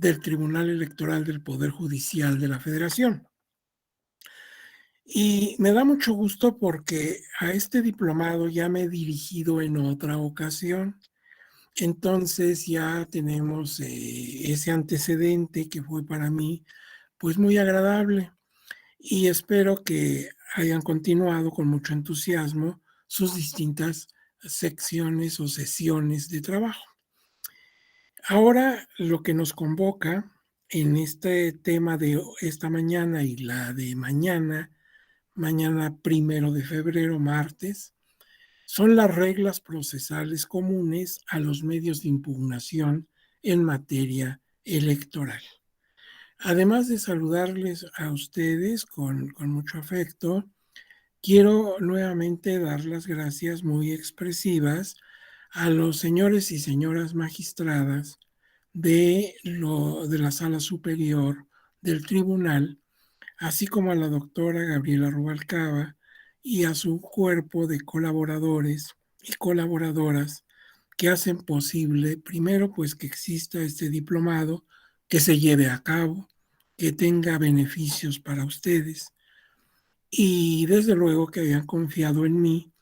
del Tribunal Electoral del Poder Judicial de la Federación. Y me da mucho gusto porque a este diplomado ya me he dirigido en otra ocasión. Entonces ya tenemos ese antecedente que fue para mí pues muy agradable y espero que hayan continuado con mucho entusiasmo sus distintas secciones o sesiones de trabajo. Ahora lo que nos convoca en este tema de esta mañana y la de mañana, mañana 1 de febrero, martes, son las reglas procesales comunes a los medios de impugnación en materia electoral. Además de saludarles a ustedes con mucho afecto, quiero nuevamente dar las gracias muy expresivas a los señores y señoras magistradas de la Sala Superior del Tribunal, así como a la doctora Gabriela Rubalcaba y a su cuerpo de colaboradores y colaboradoras que hacen posible, primero, pues que exista este diplomado, que se lleve a cabo, que tenga beneficios para ustedes y desde luego que hayan confiado en mí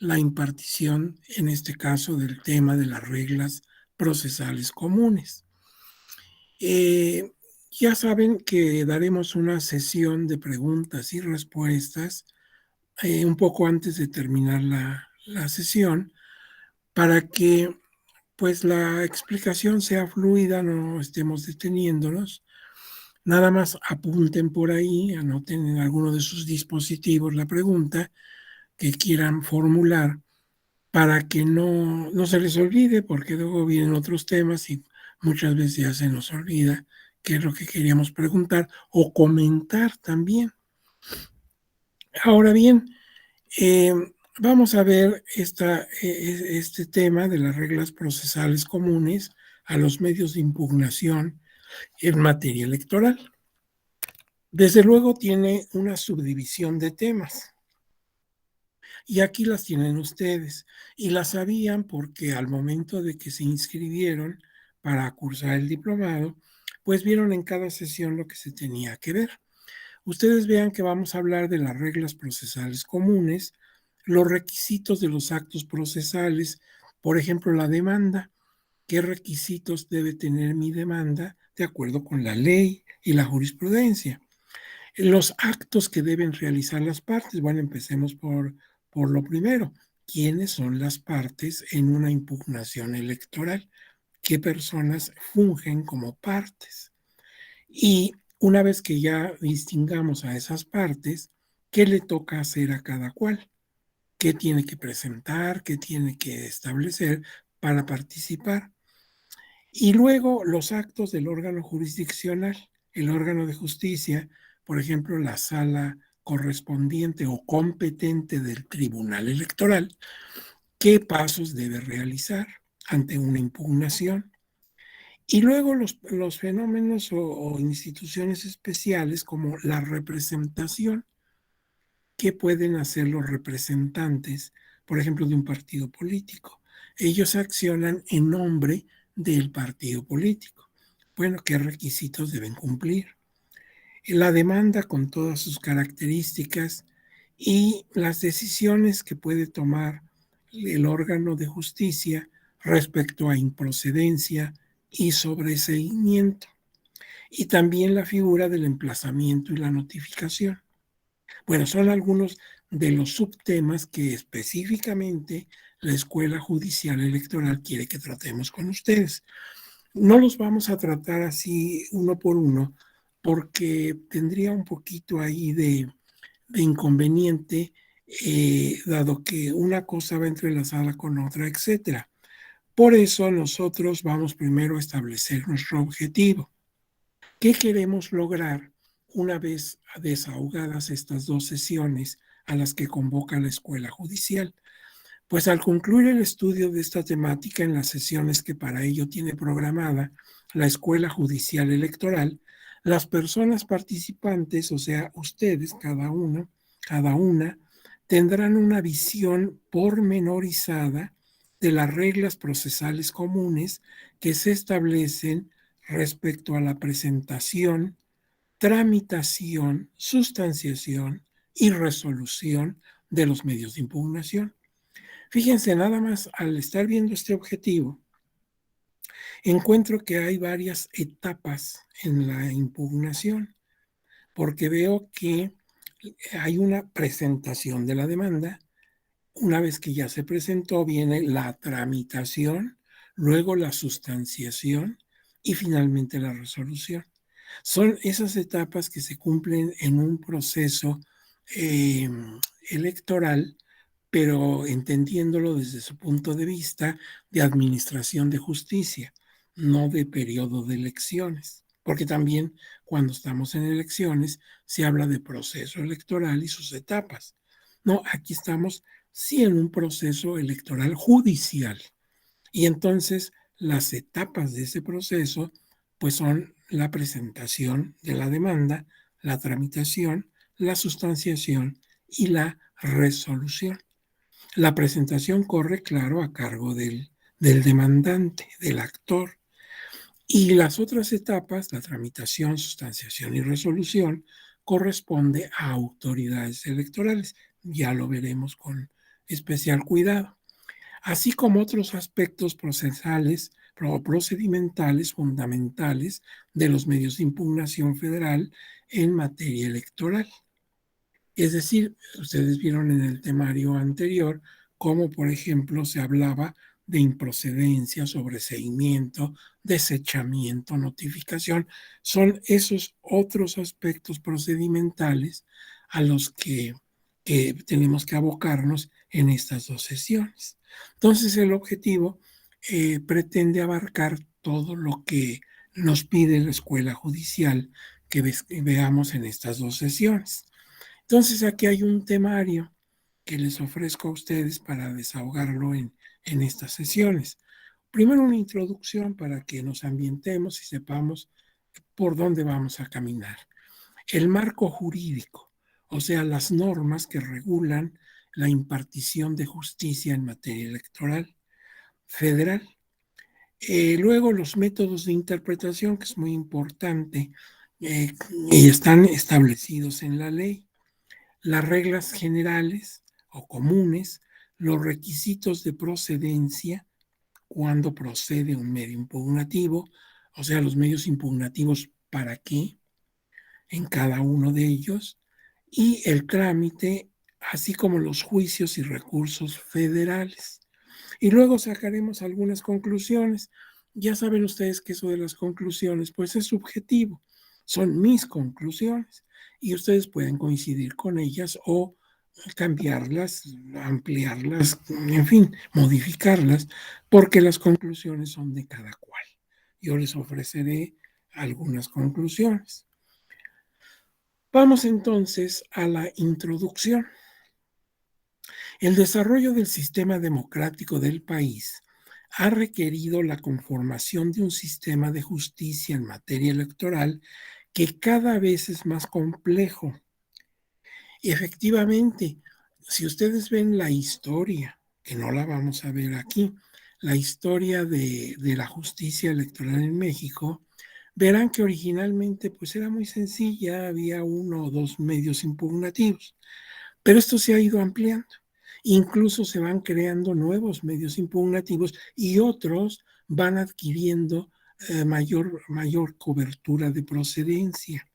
la impartición, en este caso, del tema de las reglas procesales comunes. Eh, ya saben que daremos una sesión de preguntas y respuestas un poco antes de terminar la sesión para que pues la explicación sea fluida, no estemos deteniéndonos. Nada más apunten por ahí, anoten en alguno de sus dispositivos la pregunta que quieran formular para que no se les olvide, porque luego vienen otros temas y muchas veces ya se nos olvida qué es lo que queríamos preguntar o comentar también. Ahora bien, eh, vamos a ver este tema de las reglas procesales comunes a los medios de impugnación en materia electoral. Desde luego tiene una subdivisión de temas. Y aquí las tienen ustedes. Y las sabían porque al momento de que se inscribieron para cursar el diplomado, pues vieron en cada sesión lo que se tenía que ver. Ustedes vean que vamos a hablar de las reglas procesales comunes, los requisitos de los actos procesales, por ejemplo, la demanda, qué requisitos debe tener mi demanda de acuerdo con la ley y la jurisprudencia. Los actos que deben realizar las partes. Bueno, empecemos por lo primero. ¿Quiénes son las partes en una impugnación electoral? ¿Qué personas fungen como partes? Y una vez que ya distingamos a esas partes, ¿qué le toca hacer a cada cual? ¿Qué tiene que presentar? ¿Qué tiene que establecer para participar? Y luego los actos del órgano jurisdiccional, el órgano de justicia, por ejemplo, la sala correspondiente o competente del tribunal electoral, qué pasos debe realizar ante una impugnación. Y luego los fenómenos o instituciones especiales como la representación, qué pueden hacer los representantes, por ejemplo, de un partido político. Ellos accionan en nombre del partido político. Bueno, ¿qué requisitos deben cumplir? La demanda con todas sus características y las decisiones que puede tomar el órgano de justicia respecto a improcedencia y sobreseimiento. Y también la figura del emplazamiento y la notificación. Bueno, son algunos de los subtemas que específicamente la Escuela Judicial Electoral quiere que tratemos con ustedes. No los vamos a tratar así uno por uno porque tendría un poquito ahí de inconveniente, dado que una cosa va entrelazada con otra, etcétera. Por eso nosotros vamos primero a establecer nuestro objetivo. ¿Qué queremos lograr una vez desahogadas estas dos sesiones a las que convoca la Escuela Judicial? Pues al concluir el estudio de esta temática en las sesiones que para ello tiene programada la Escuela Judicial Electoral, las personas participantes, o sea, ustedes, cada una, tendrán una visión pormenorizada de las reglas procesales comunes que se establecen respecto a la presentación, tramitación, sustanciación y resolución de los medios de impugnación. Fíjense, nada más al estar viendo este objetivo, encuentro que hay varias etapas en la impugnación, porque veo que hay una presentación de la demanda. Una vez que ya se presentó, viene la tramitación, luego la sustanciación y finalmente la resolución. Son esas etapas que se cumplen en un proceso eh, electoral, pero entendiéndolo desde su punto de vista de administración de justicia, no de periodo de elecciones, porque también cuando estamos en elecciones se habla de proceso electoral y sus etapas. No, aquí estamos sí en un proceso electoral judicial. Y entonces las etapas de ese proceso pues son la presentación de la demanda, la tramitación, la sustanciación y la resolución. La presentación corre, claro, a cargo del demandante, del actor. Y las otras etapas, la tramitación, sustanciación y resolución, corresponde a autoridades electorales. Ya lo veremos con especial cuidado, así como otros aspectos procesales o procedimentales fundamentales de los medios de impugnación federal en materia electoral. Es decir, ustedes vieron en el temario anterior cómo, por ejemplo, se hablaba de improcedencia, sobreseimiento, desechamiento, notificación. Son esos otros aspectos procedimentales a los que tenemos que abocarnos en estas dos sesiones. Entonces, el objetivo pretende abarcar todo lo que nos pide la escuela judicial que veamos en estas dos sesiones. Entonces aquí hay un temario que les ofrezco a ustedes para desahogarlo en estas sesiones. Primero una introducción para que nos ambientemos y sepamos por dónde vamos a caminar. El marco jurídico, o sea, las normas que regulan la impartición de justicia en materia electoral federal. Luego los métodos de interpretación, que es muy importante, y están establecidos en la ley. Las reglas generales o comunes, los requisitos de procedencia, cuando procede un medio impugnativo, o sea, los medios impugnativos, ¿para qué? En cada uno de ellos, y el trámite, así como los juicios y recursos federales. Y luego sacaremos algunas conclusiones. Ya saben ustedes que eso de las conclusiones, pues es subjetivo. Son mis conclusiones y ustedes pueden coincidir con ellas o cambiarlas, ampliarlas, en fin, modificarlas, porque las conclusiones son de cada cual. Yo les ofreceré algunas conclusiones. Vamos entonces a la introducción. El desarrollo del sistema democrático del país ha requerido la conformación de un sistema de justicia en materia electoral que cada vez es más complejo. Y efectivamente, si ustedes ven la historia, que no la vamos a ver aquí, la historia de la justicia electoral en México, verán que originalmente pues era muy sencilla, había uno o dos medios impugnativos, pero esto se ha ido ampliando. Incluso se van creando nuevos medios impugnativos y otros van adquiriendo mayor cobertura de procedencia.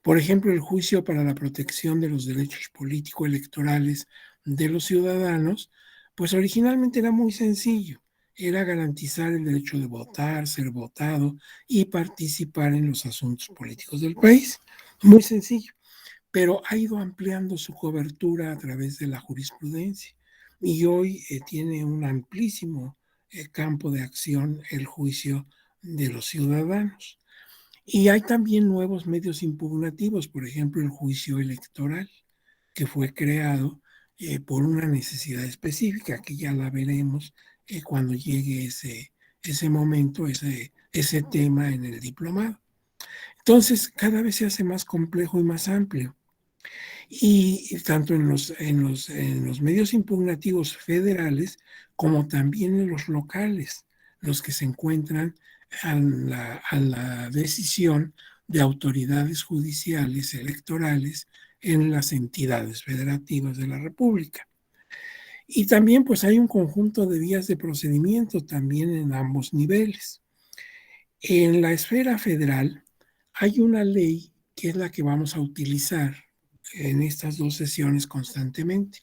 Por ejemplo, el juicio para la protección de los derechos político-electorales de los ciudadanos, pues originalmente era muy sencillo. Era garantizar el derecho de votar, ser votado y participar en los asuntos políticos del país. Muy sencillo, pero ha ido ampliando su cobertura a través de la jurisprudencia y hoy tiene un amplísimo campo de acción el juicio de los ciudadanos. Y hay también nuevos medios impugnativos, por ejemplo, el juicio electoral, que fue creado por una necesidad específica, que ya la veremos cuando llegue ese momento, ese tema en el diplomado. Entonces, cada vez se hace más complejo y más amplio. Y tanto en los medios impugnativos federales como también en los locales, los que se encuentran a la decisión de autoridades judiciales electorales en las entidades federativas de la República. Y también pues hay un conjunto de vías de procedimiento también en ambos niveles. En la esfera federal hay una ley que es la que vamos a utilizar en estas dos sesiones constantemente.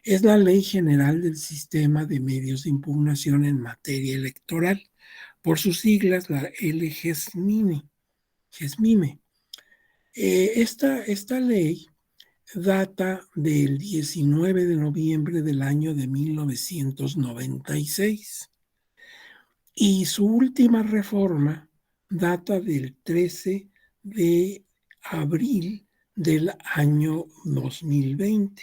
Es la Ley General del Sistema de Medios de Impugnación en Materia Electoral, por sus siglas la LGESMIME. Esta ley data del 19 de noviembre del año de 1996 y su última reforma data del 13 de abril del año 2020.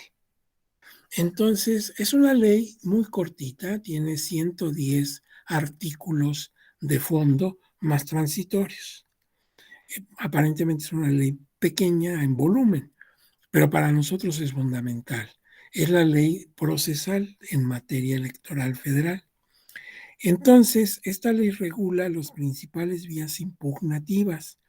Entonces, es una ley muy cortita, tiene 110 artículos de fondo más transitorios. Aparentemente es una ley pequeña en volumen, pero para nosotros es fundamental. Es la ley procesal en materia electoral federal. Entonces, esta ley regula las principales vías impugnativas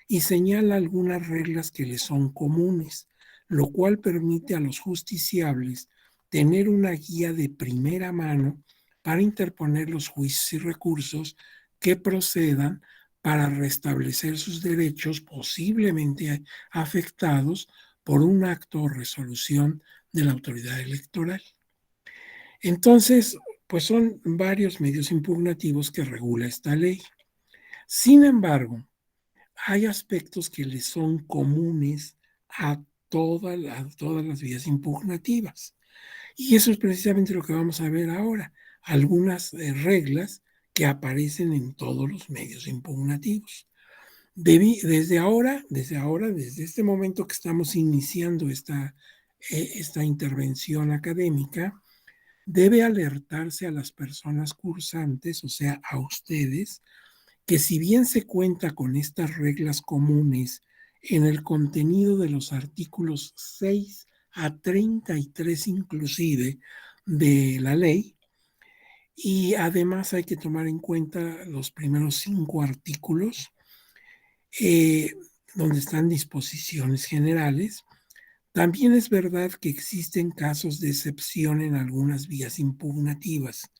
y señala algunas reglas que le son comunes, lo cual permite a los justiciables tener una guía de primera mano para interponer los juicios y recursos que procedan para restablecer sus derechos posiblemente afectados por un acto o resolución de la autoridad electoral. Entonces, pues son varios medios impugnativos que regula esta ley. Sin embargo, hay aspectos que le son comunes a todas las vías impugnativas. Y eso es precisamente lo que vamos a ver ahora. Algunas reglas que aparecen en todos los medios impugnativos. Desde este momento que estamos iniciando esta intervención académica, debe alertarse a las personas cursantes, o sea, a ustedes, que si bien se cuenta con estas reglas comunes en el contenido de los artículos 6 a 33 inclusive de la ley, y además hay que tomar en cuenta los primeros 5 artículos, eh, donde están disposiciones generales. También es verdad que existen casos de excepción en algunas vías impugnativas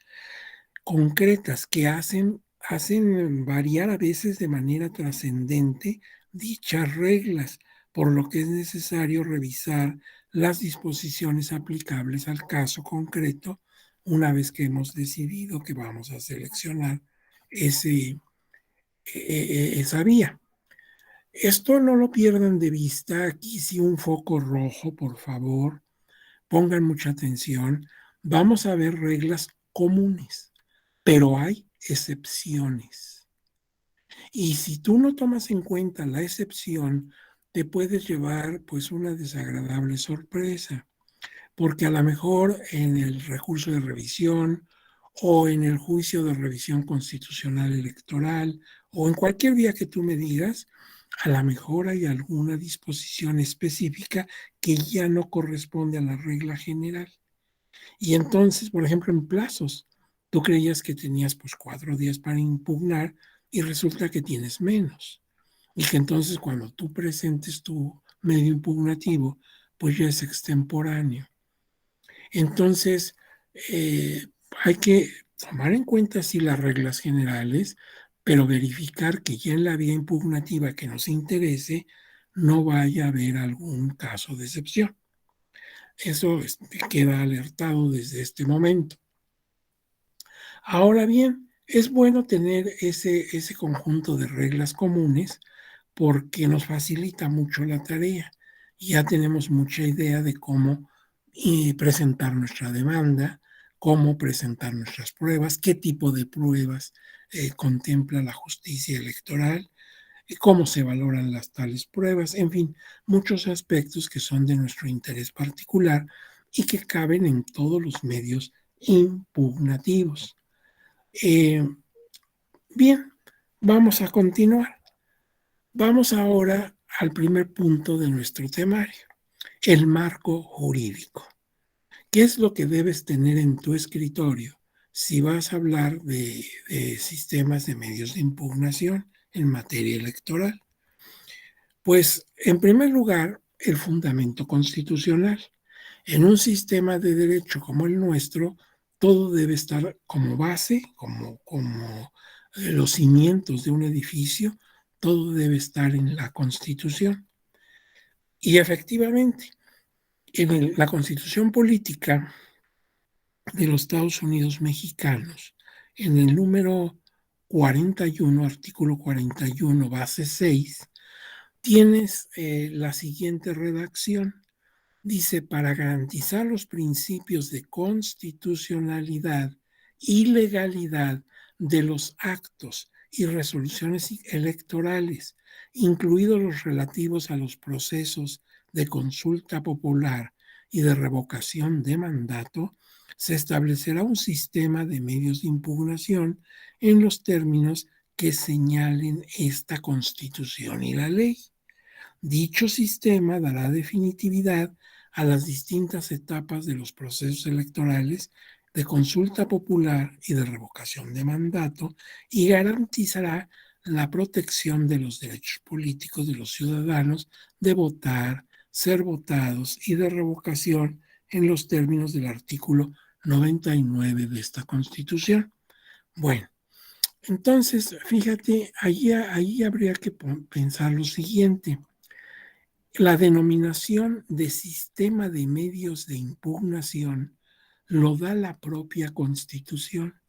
concretas que hacen variar a veces de manera trascendente dichas reglas, por lo que es necesario revisar las disposiciones aplicables al caso concreto una vez que hemos decidido que vamos a seleccionar esa vía. Esto no lo pierdan de vista. Aquí sí un foco rojo, por favor. Pongan mucha atención. Vamos a ver reglas comunes, pero hay excepciones. Y si tú no tomas en cuenta la excepción, te puedes llevar pues una desagradable sorpresa, porque a lo mejor en el recurso de revisión o en el juicio de revisión constitucional electoral o en cualquier vía que tú me digas, a lo mejor hay alguna disposición específica que ya no corresponde a la regla general. Y entonces, por ejemplo, en plazos, tú creías que tenías pues 4 días para impugnar y resulta que tienes menos. Y que entonces cuando tú presentes tu medio impugnativo, pues ya es extemporáneo. Entonces, hay que tomar en cuenta sí las reglas generales, pero verificar que ya en la vía impugnativa que nos interese no vaya a haber algún caso de excepción. Eso queda alertado desde este momento. Ahora bien, es bueno tener ese conjunto de reglas comunes porque nos facilita mucho la tarea. Ya tenemos mucha idea de cómo presentar nuestra demanda, cómo presentar nuestras pruebas, qué tipo de pruebas contempla la justicia electoral, cómo se valoran las tales pruebas, en fin, muchos aspectos que son de nuestro interés particular y que caben en todos los medios impugnativos. Eh, Bien, vamos a continuar. Vamos ahora al primer punto de nuestro temario, el marco jurídico. ¿Qué es lo que debes tener en tu escritorio si vas a hablar de sistemas de medios de impugnación en materia electoral. Pues, en primer lugar, el fundamento constitucional. En un sistema de derecho como el nuestro, todo debe estar como base, como los cimientos de un edificio, todo debe estar en la Constitución. Y efectivamente, la Constitución política de los Estados Unidos mexicanos, en el número 41, artículo 41, base 6, tienes la siguiente redacción. Dice, para garantizar los principios de constitucionalidad y legalidad de los actos y resoluciones electorales, incluidos los relativos a los procesos de consulta popular y de revocación de mandato, se establecerá un sistema de medios de impugnación en los términos que señalen esta Constitución y la ley. Dicho sistema dará definitividad a las distintas etapas de los procesos electorales de consulta popular y de revocación de mandato y garantizará la protección de los derechos políticos de los ciudadanos de votar, ser votados y de revocación en los términos del artículo 99 de esta Constitución. Bueno, entonces, fíjate, ahí habría que pensar lo siguiente. La denominación de sistema de medios de impugnación lo da la propia Constitución.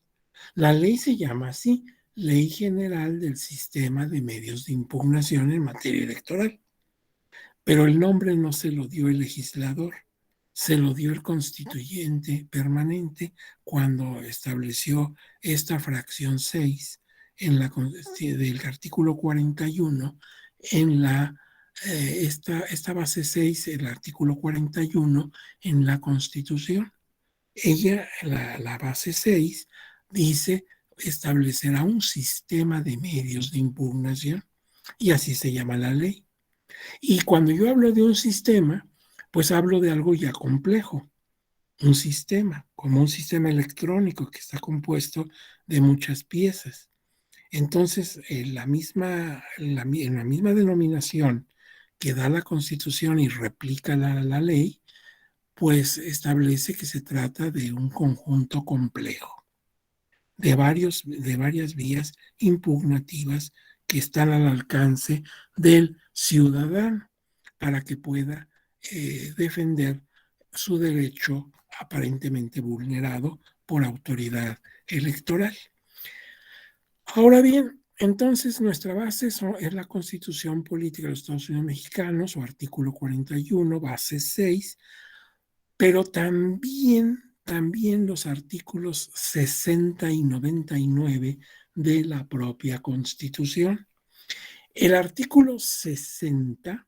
La ley se llama así, Ley General del Sistema de Medios de Impugnación en materia electoral. Pero el nombre no se lo dio el legislador, se lo dio el constituyente permanente cuando estableció esta fracción 6 del artículo 41 en esta base 6, el artículo 41 en la Constitución. La base 6, dice, establecerá un sistema de medios de impugnación y así se llama la ley. Y cuando yo hablo de un sistema, pues hablo de algo ya complejo, un sistema, como un sistema electrónico que está compuesto de muchas piezas. Entonces, en la misma denominación que da la Constitución y replica la ley, pues establece que se trata de un conjunto complejo de varias vías impugnativas que están al alcance del ciudadano para que pueda defender su derecho aparentemente vulnerado por autoridad electoral. Ahora bien, entonces nuestra base es la Constitución Política de los Estados Unidos Mexicanos, su artículo 41, base 6, pero también los artículos 60 y 99 de la propia Constitución. El artículo 60,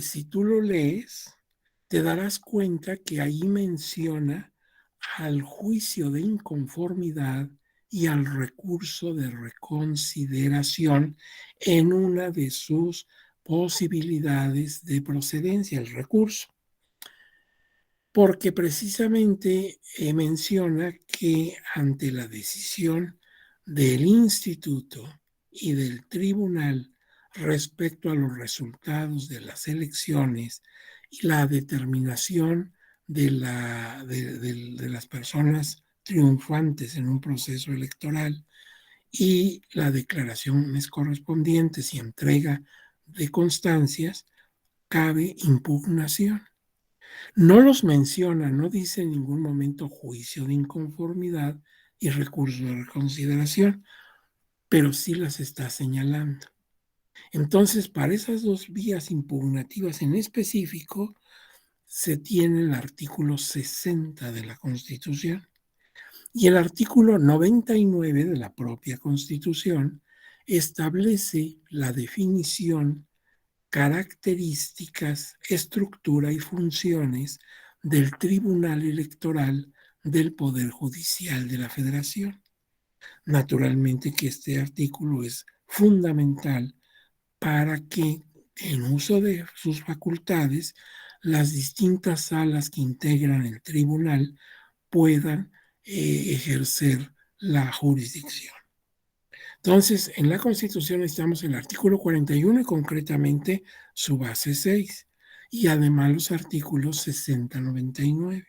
si tú lo lees, te darás cuenta que ahí menciona al juicio de inconformidad y al recurso de reconsideración en una de sus posibilidades de procedencia, el recurso. Porque precisamente menciona que ante la decisión del instituto y del tribunal respecto a los resultados de las elecciones y la determinación de las personas triunfantes en un proceso electoral y las declaraciones correspondientes y entrega de constancias, cabe impugnación. No los menciona, no dice en ningún momento juicio de inconformidad y recurso de reconsideración, pero sí las está señalando. Entonces, para esas dos vías impugnativas en específico, se tiene el artículo 60 de la Constitución y el artículo 99 de la propia Constitución establece la definición, características, estructura y funciones del Tribunal Electoral del Poder Judicial de la Federación. Naturalmente que este artículo es fundamental para que, en uso de sus facultades, las distintas salas que integran el tribunal puedan ejercer la jurisdicción. Entonces, en la Constitución estamos en el artículo 41 y concretamente su base 6 y además los artículos 60, 99.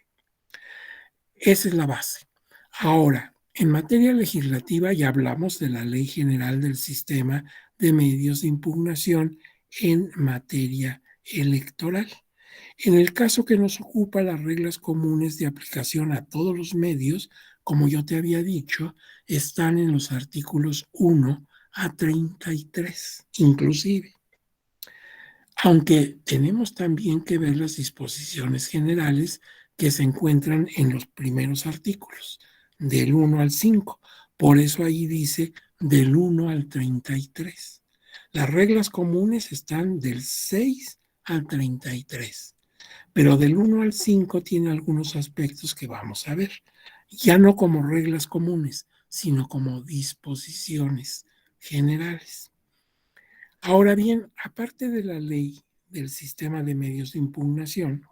Esa es la base. Ahora, en materia legislativa ya hablamos de la Ley General del Sistema de Medios de Impugnación en materia electoral. En el caso que nos ocupa, las reglas comunes de aplicación a todos los medios, como yo te había dicho, están en los artículos 1 a 33, inclusive. Aunque tenemos también que ver las disposiciones generales que se encuentran en los primeros artículos, del 1 al 5. Por eso ahí dice del 1 al 33. Las reglas comunes están del 6 al 33, pero del 1 al 5 tiene algunos aspectos que vamos a ver, ya no como reglas comunes, sino como disposiciones generales. Ahora bien, aparte de la ley del sistema de medios de impugnación,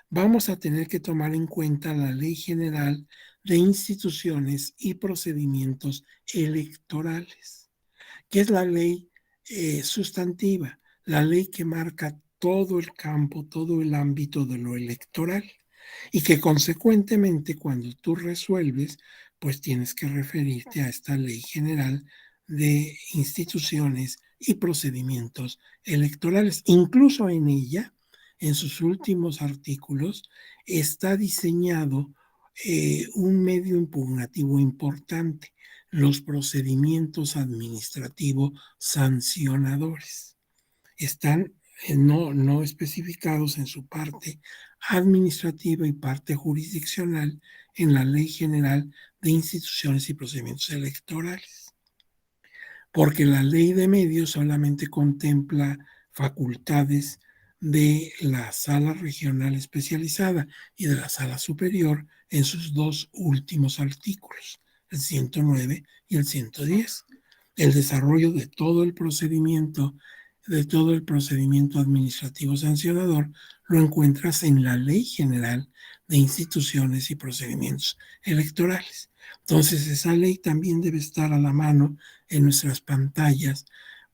vamos a tener que tomar en cuenta la Ley General de Instituciones y Procedimientos Electorales, que es la ley sustantiva, la ley que marca todo el campo, todo el ámbito de lo electoral y que consecuentemente cuando tú resuelves, pues tienes que referirte a esta ley general de instituciones y procedimientos electorales. Incluso en ella, en sus últimos artículos, está diseñado un medio impugnativo importante, los procedimientos administrativos sancionadores. Están no especificados en su parte administrativa y parte jurisdiccional en la Ley General de Instituciones y Procedimientos Electorales, porque la Ley de Medios solamente contempla facultades de la Sala Regional Especializada y de la Sala Superior en sus dos últimos artículos, el 109 y el 110. El desarrollo de todo el procedimiento administrativo sancionador, lo encuentras en la Ley General de Instituciones y Procedimientos Electorales. Entonces, esa ley también debe estar a la mano en nuestras pantallas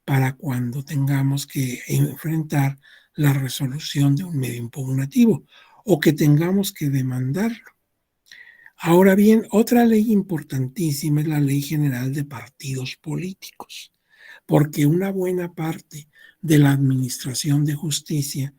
para cuando tengamos que enfrentar la resolución de un medio impugnativo o que tengamos que demandarlo. Ahora bien, otra ley importantísima es la Ley General de Partidos Políticos, porque una buena parte de la administración de justicia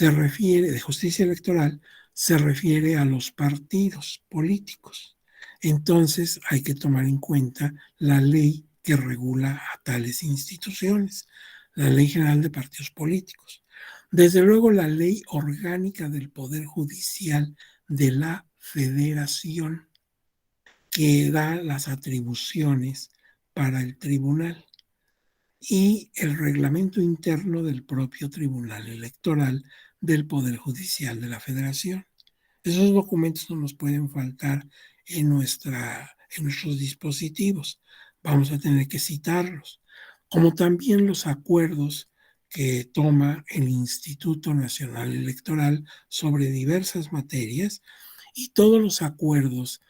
de justicia electoral, se refiere a los partidos políticos. Entonces hay que tomar en cuenta la ley que regula a tales instituciones, la Ley General de Partidos Políticos. Desde luego, la Ley Orgánica del Poder Judicial de la Federación, que da las atribuciones para el tribunal, y el reglamento interno del propio Tribunal Electoral del Poder Judicial de la Federación. Esos documentos no nos pueden faltar en nuestros dispositivos. Vamos a tener que citarlos, como también los acuerdos que toma el Instituto Nacional Electoral sobre diversas materias y todos los acuerdos,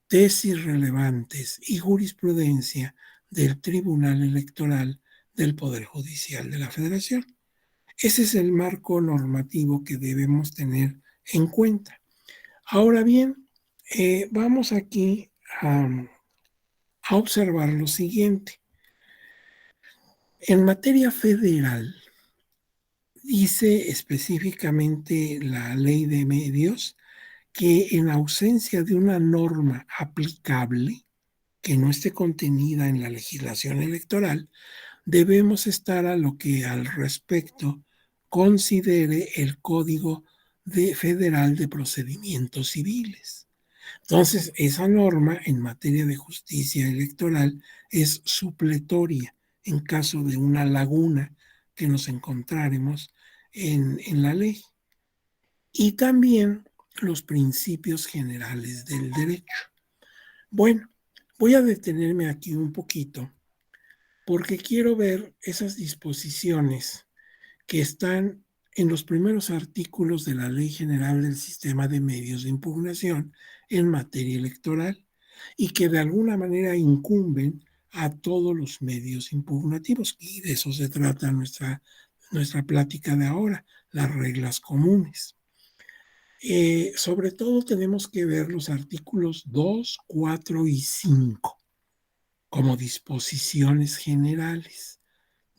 tesis relevantes y jurisprudencia del Tribunal Electoral del Poder Judicial de la Federación. Ese es el marco normativo que debemos tener en cuenta. Ahora bien, vamos aquí a observar lo siguiente. En materia federal, dice específicamente la Ley de Medios que en ausencia de una norma aplicable que no esté contenida en la legislación electoral, debemos estar a lo que al respecto considere el Código Federal de Procedimientos Civiles. Entonces, esa norma en materia de justicia electoral es supletoria en caso de una laguna que nos encontráremos en la ley. Y también los principios generales del derecho. Bueno, voy a detenerme aquí un poquito porque quiero ver esas disposiciones que están en los primeros artículos de la Ley General del Sistema de Medios de Impugnación en materia electoral y que de alguna manera incumben a todos los medios impugnativos. Y de eso se trata nuestra plática de ahora, las reglas comunes. Sobre todo tenemos que ver los artículos 2, 4 y 5 como disposiciones generales.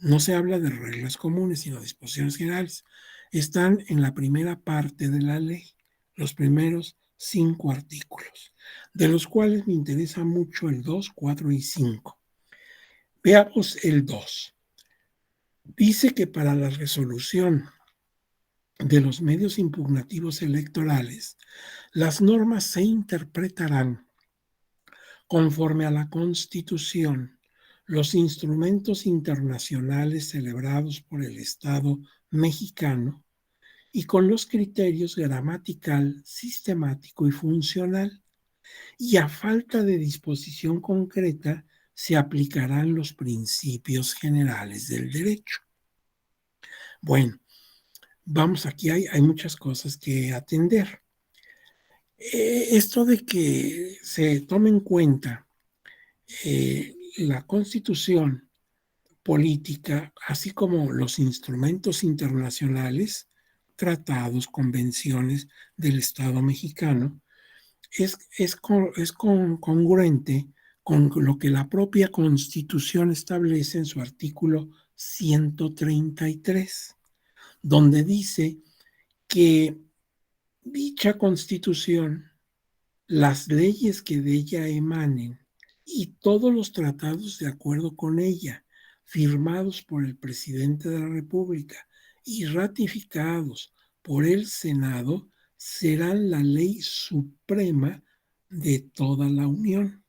No se habla de reglas comunes, sino disposiciones generales. Están en la primera parte de la ley, los primeros 5 artículos, de los cuales me interesa mucho el 2, 4 y 5. Veamos el 2. Dice que para la resolución de los medios impugnativos electorales, las normas se interpretarán conforme a la Constitución, los instrumentos internacionales celebrados por el Estado mexicano y con los criterios gramatical, sistemático y funcional. Y a falta de disposición concreta, se aplicarán los principios generales del derecho. Bueno, vamos, aquí hay muchas cosas que atender. Esto de que se tome en cuenta la Constitución política, así como los instrumentos internacionales, tratados, convenciones del Estado mexicano, es congruente con lo que la propia Constitución establece en su artículo 133, donde dice que dicha Constitución, las leyes que de ella emanen y todos los tratados de acuerdo con ella, firmados por el presidente de la República y ratificados por el Senado, serán la ley suprema de toda la Unión.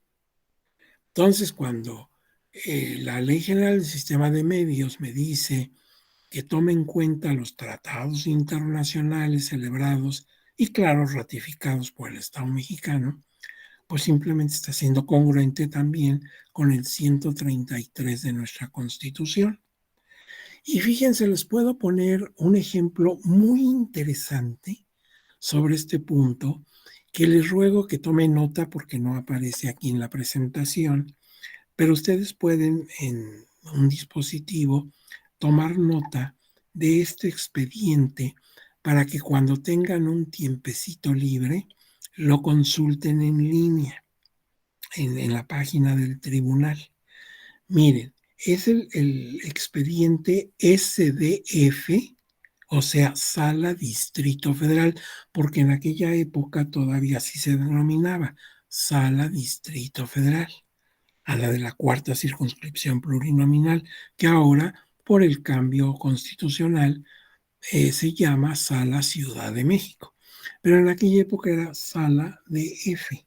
Entonces, cuando la Ley General del Sistema de Medios me dice que tome en cuenta los tratados internacionales celebrados y, claro, ratificados por el Estado mexicano, pues simplemente está siendo congruente también con el 133 de nuestra Constitución. Y fíjense, les puedo poner un ejemplo muy interesante sobre este punto que les ruego que tomen nota porque no aparece aquí en la presentación, pero ustedes pueden en un dispositivo tomar nota de este expediente para que cuando tengan un tiempecito libre lo consulten en línea en la página del tribunal. Miren, es el expediente SDF, o sea, Sala Distrito Federal, porque en aquella época todavía así se denominaba, Sala Distrito Federal, a la de la cuarta circunscripción plurinominal, que ahora, por el cambio constitucional, se llama Sala Ciudad de México. Pero en aquella época era Sala DF.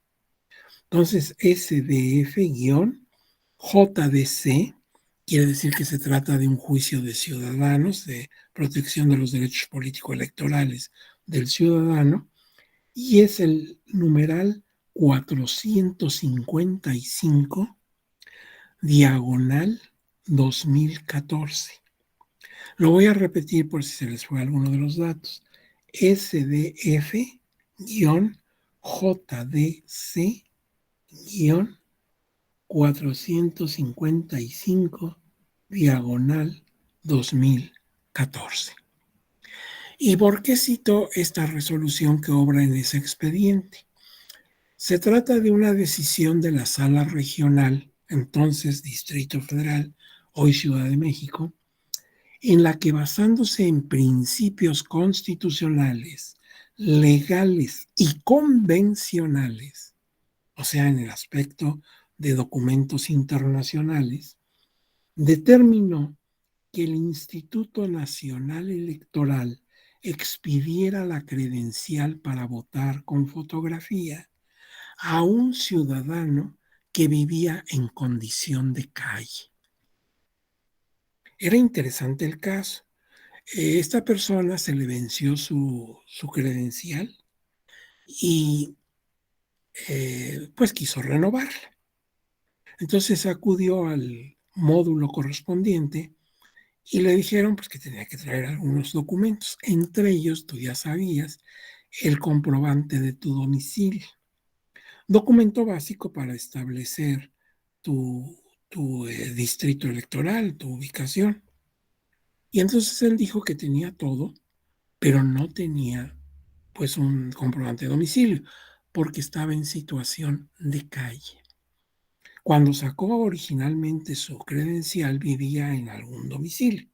Entonces, SDF-JDC quiere decir que se trata de un juicio de ciudadanos, de protección de los derechos político-electorales del ciudadano, y es el numeral 455, diagonal 2014. Lo voy a repetir por si se les fue alguno de los datos. SDF-JDC-455, diagonal 2014. ¿Y por qué cito esta resolución que obra en ese expediente? Se trata de una decisión de la Sala Regional, entonces Distrito Federal, hoy Ciudad de México, en la que basándose en principios constitucionales, legales y convencionales, o sea, en el aspecto de documentos internacionales, determinó que el Instituto Nacional Electoral expidiera la credencial para votar con fotografía a un ciudadano que vivía en condición de calle. Era interesante el caso. Esta persona se le venció su credencial y pues quiso renovarla. Entonces acudió al módulo correspondiente y le dijeron pues que tenía que traer algunos documentos, entre ellos, tú ya sabías, el comprobante de tu domicilio, documento básico para establecer tu distrito electoral, tu ubicación. Y entonces él dijo que tenía todo, pero no tenía pues un comprobante de domicilio, porque estaba en situación de calle. Cuando sacó originalmente su credencial, vivía en algún domicilio.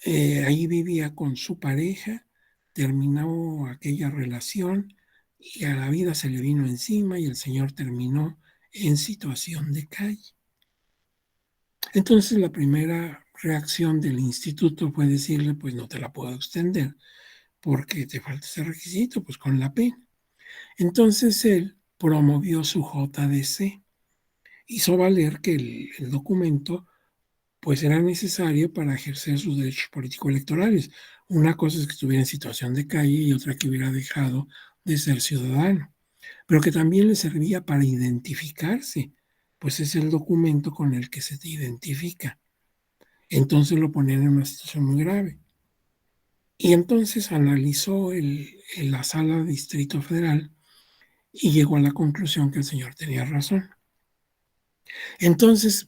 Ahí vivía con su pareja, terminó aquella relación y a la vida se le vino encima y el señor terminó en situación de calle. Entonces la primera reacción del instituto fue decirle, pues no te la puedo extender porque te falta ese requisito, pues con la pena. Entonces él promovió su JDC, hizo valer que el documento pues era necesario para ejercer sus derechos político-electorales. Una cosa es que estuviera en situación de calle y otra que hubiera dejado de ser ciudadano, pero que también le servía para identificarse, pues es el documento con el que se te identifica. Entonces lo ponían en una situación muy grave. Y entonces analizó la sala de Distrito Federal y llegó a la conclusión que el señor tenía razón. Entonces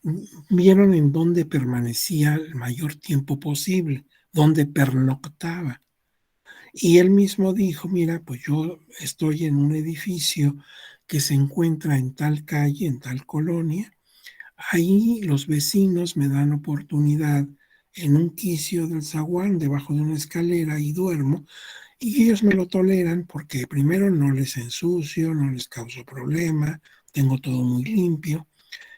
vieron en dónde permanecía el mayor tiempo posible, dónde pernoctaba. Y él mismo dijo, mira, pues yo estoy en un edificio que se encuentra en tal calle, en tal colonia. Ahí los vecinos me dan oportunidad en un quicio del zaguán, debajo de una escalera, y duermo. Y ellos me lo toleran porque primero no les ensucio, no les causo problema, tengo todo muy limpio.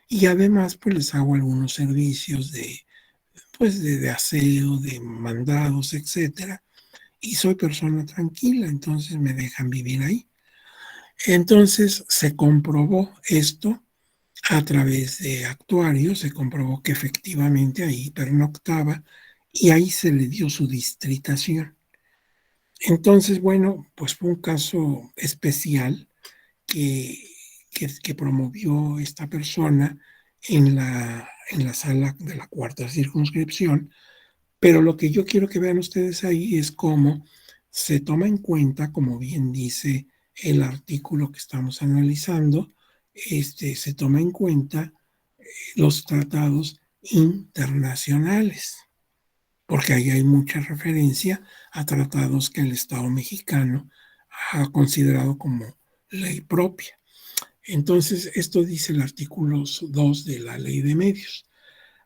Y además, pues les hago algunos servicios de aseo, de mandados, etcétera. Y soy persona tranquila, entonces me dejan vivir ahí. Entonces se comprobó esto a través de actuarios, se comprobó que efectivamente ahí pernoctaba y ahí se le dio su distritación. Entonces, bueno, pues fue un caso especial que, que promovió esta persona en la sala de la cuarta circunscripción, pero lo que yo quiero que vean ustedes ahí es cómo se toma en cuenta, como bien dice el artículo que estamos analizando, se toma en cuenta los tratados internacionales, porque ahí hay mucha referencia a tratados que el Estado mexicano ha considerado como ley propia. Entonces, esto dice el artículo 2 de la Ley de Medios.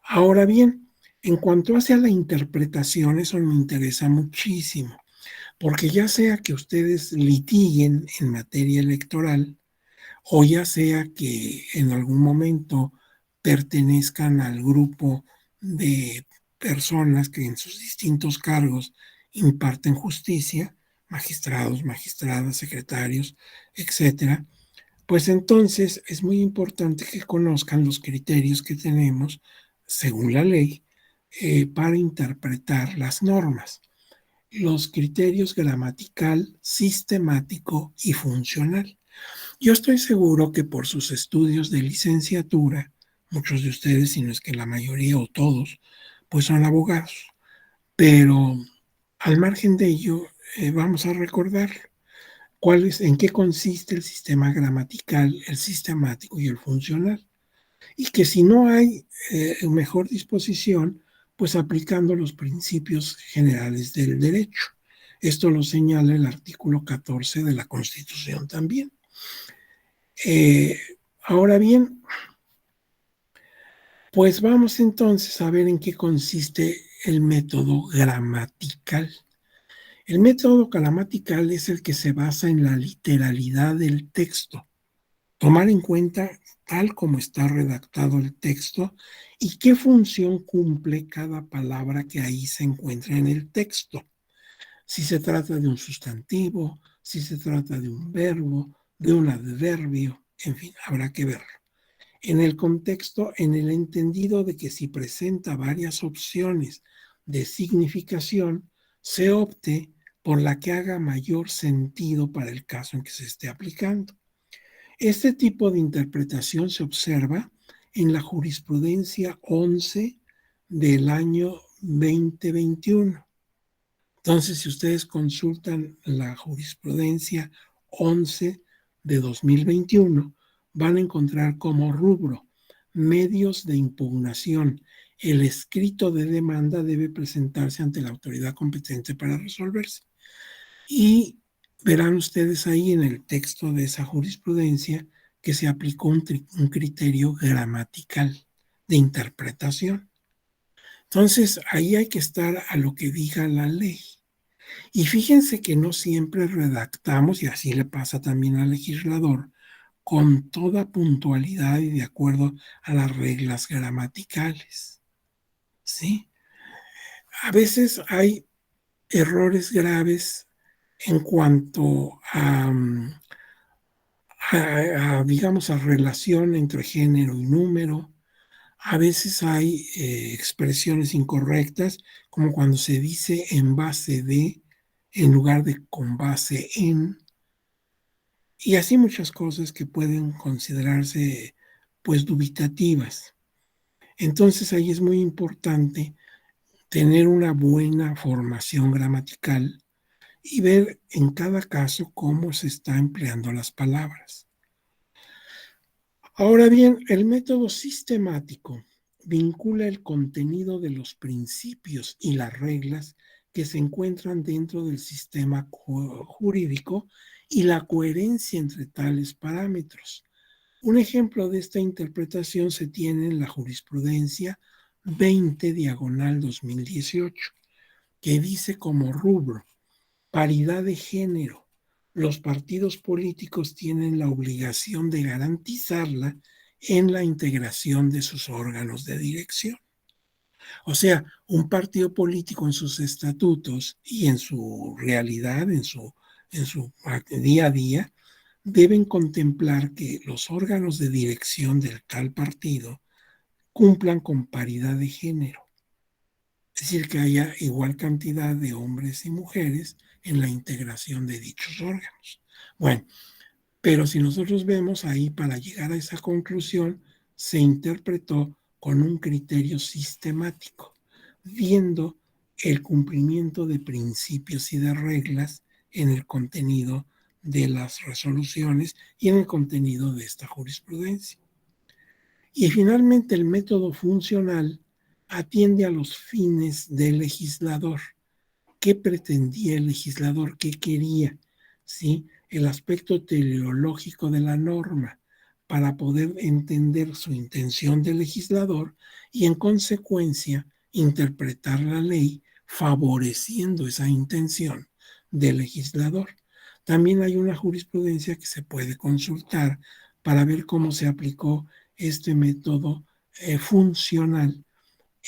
Ahora bien, en cuanto hacia la interpretación, eso me interesa muchísimo, porque ya sea que ustedes litiguen en materia electoral, o ya sea que en algún momento pertenezcan al grupo de personas que en sus distintos cargos imparten justicia, magistrados, magistradas, secretarios, etcétera, pues entonces es muy importante que conozcan los criterios que tenemos, según la ley, para interpretar las normas. Los criterios gramatical, sistemático y funcional. Yo estoy seguro que por sus estudios de licenciatura, muchos de ustedes, si no es que la mayoría o todos, pues son abogados. Pero al margen de ello, vamos a recordar en qué consiste el sistema gramatical, el sistemático y el funcional. Y que si no hay mejor disposición, pues aplicando los principios generales del derecho. Esto lo señala el artículo 14 de la Constitución también. Eh, Ahora bien, pues vamos entonces a ver en qué consiste el método gramatical. El método gramatical es el que se basa en la literalidad del texto, tomar en cuenta tal como está redactado el texto y qué función cumple cada palabra que ahí se encuentra en el texto. Si se trata de un sustantivo, si se trata de un verbo, de un adverbio, en fin, habrá que verlo. En el contexto, en el entendido de que si presenta varias opciones de significación, se opte por la que haga mayor sentido para el caso en que se esté aplicando. Este tipo de interpretación se observa en la jurisprudencia 11 del año 2021. Entonces, si ustedes consultan la jurisprudencia 11 de 2021, van a encontrar como rubro medios de impugnación. El escrito de demanda debe presentarse ante la autoridad competente para resolverse. Y verán ustedes ahí en el texto de esa jurisprudencia que se aplicó un criterio gramatical de interpretación. Entonces, ahí hay que estar a lo que diga la ley. Y fíjense que no siempre redactamos, y así le pasa también al legislador, con toda puntualidad y de acuerdo a las reglas gramaticales. ¿Sí? A veces hay errores graves en cuanto digamos, a relación entre género y número. A veces hay expresiones incorrectas, como cuando se dice en base de, en lugar de con base en, y así muchas cosas que pueden considerarse pues dubitativas. Entonces ahí es muy importante tener una buena formación gramatical y ver en cada caso cómo se está empleando las palabras. Ahora bien, el método sistemático vincula el contenido de los principios y las reglas que se encuentran dentro del sistema jurídico y la coherencia entre tales parámetros. Un ejemplo de esta interpretación se tiene en la jurisprudencia 20/2018, que dice como rubro: paridad de género. Los partidos políticos tienen la obligación de garantizarla en la integración de sus órganos de dirección. O sea, un partido político en sus estatutos y en su realidad, en su día a día, deben contemplar que los órganos de dirección del tal partido cumplan con paridad de género. Es decir, que haya igual cantidad de hombres y mujeres en la integración de dichos órganos. Bueno, pero si nosotros vemos ahí, para llegar a esa conclusión, se interpretó con un criterio sistemático, viendo el cumplimiento de principios y de reglas en el contenido de las resoluciones y en el contenido de esta jurisprudencia. Y finalmente el método funcional atiende a los fines del legislador. ¿Qué pretendía el legislador? ¿Qué quería? ¿Sí? El aspecto teleológico de la norma para poder entender su intención del legislador y en consecuencia interpretar la ley favoreciendo esa intención del legislador. También hay una jurisprudencia que se puede consultar para ver cómo se aplicó este método funcional.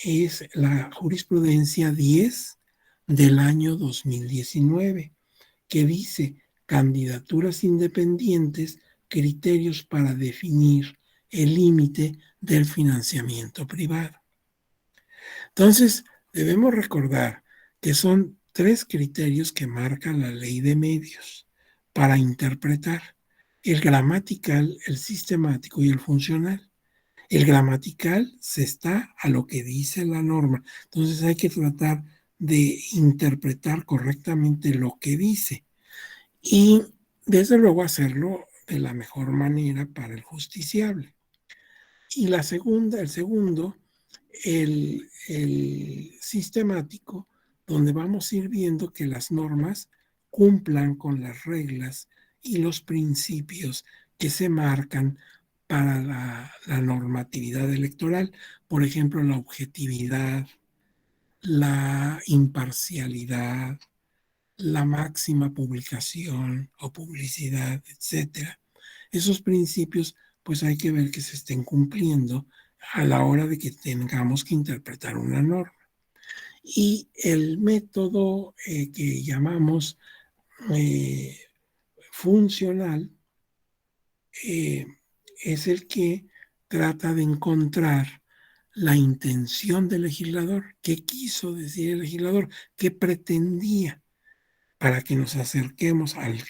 Es la jurisprudencia 10 del año 2019, que dice: candidaturas independientes, criterios para definir el límite del financiamiento privado. Entonces, debemos recordar que son tres criterios que marca la ley de medios para interpretar: el gramatical, el sistemático y el funcional. El gramatical se está a lo que dice la norma, entonces hay que tratar de interpretar correctamente lo que dice y desde luego hacerlo de la mejor manera para el justiciable. Y la segunda, el segundo, el sistemático, donde vamos a ir viendo que las normas cumplan con las reglas y los principios que se marcan para la normatividad electoral. Por ejemplo, la objetividad, la imparcialidad, la máxima publicación o publicidad, etcétera. Esos principios, pues hay que ver que se estén cumpliendo a la hora de que tengamos que interpretar una norma. Y el método que llamamos eh, funcional eh, es el que trata de encontrar la intención del legislador, qué quiso decir el legislador, qué pretendía, para que nos acerquemos al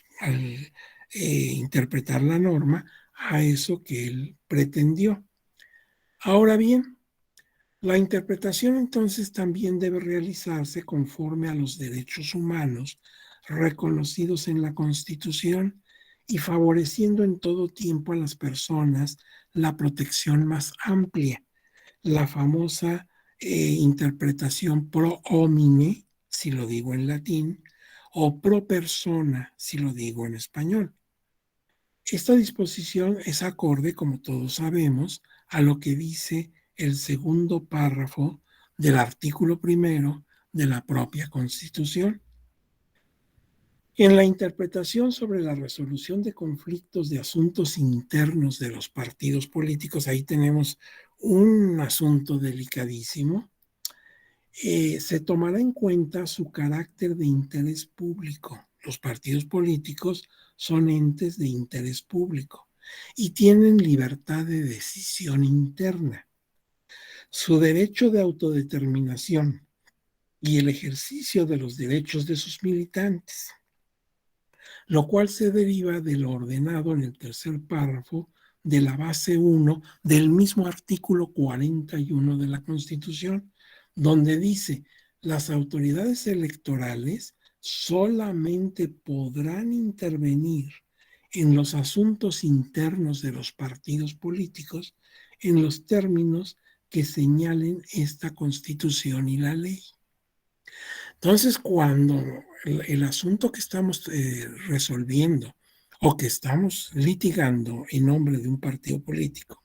interpretar la norma a eso que él pretendió. Ahora bien, La interpretación entonces también debe realizarse conforme a los derechos humanos reconocidos en la Constitución y favoreciendo en todo tiempo a las personas la protección más amplia, la famosa interpretación pro homine, si lo digo en latín, o pro persona, si lo digo en español. Esta disposición es acorde, como todos sabemos, a lo que dice el segundo párrafo del artículo primero de la propia Constitución. En la interpretación sobre la resolución de conflictos de asuntos internos de los partidos políticos, ahí tenemos un asunto delicadísimo. Se tomará en cuenta su carácter de interés público. Los partidos políticos son entes de interés público y tienen libertad de decisión interna. Su derecho de autodeterminación y el ejercicio de los derechos de sus militantes, lo cual se deriva de lo ordenado en el tercer párrafo de la base 1 del mismo artículo 41 de la Constitución, donde dice, las autoridades electorales solamente podrán intervenir en los asuntos internos de los partidos políticos en los términos que señalen esta Constitución y la ley. Entonces, cuando el asunto que estamos resolviendo o que estamos litigando en nombre de un partido político,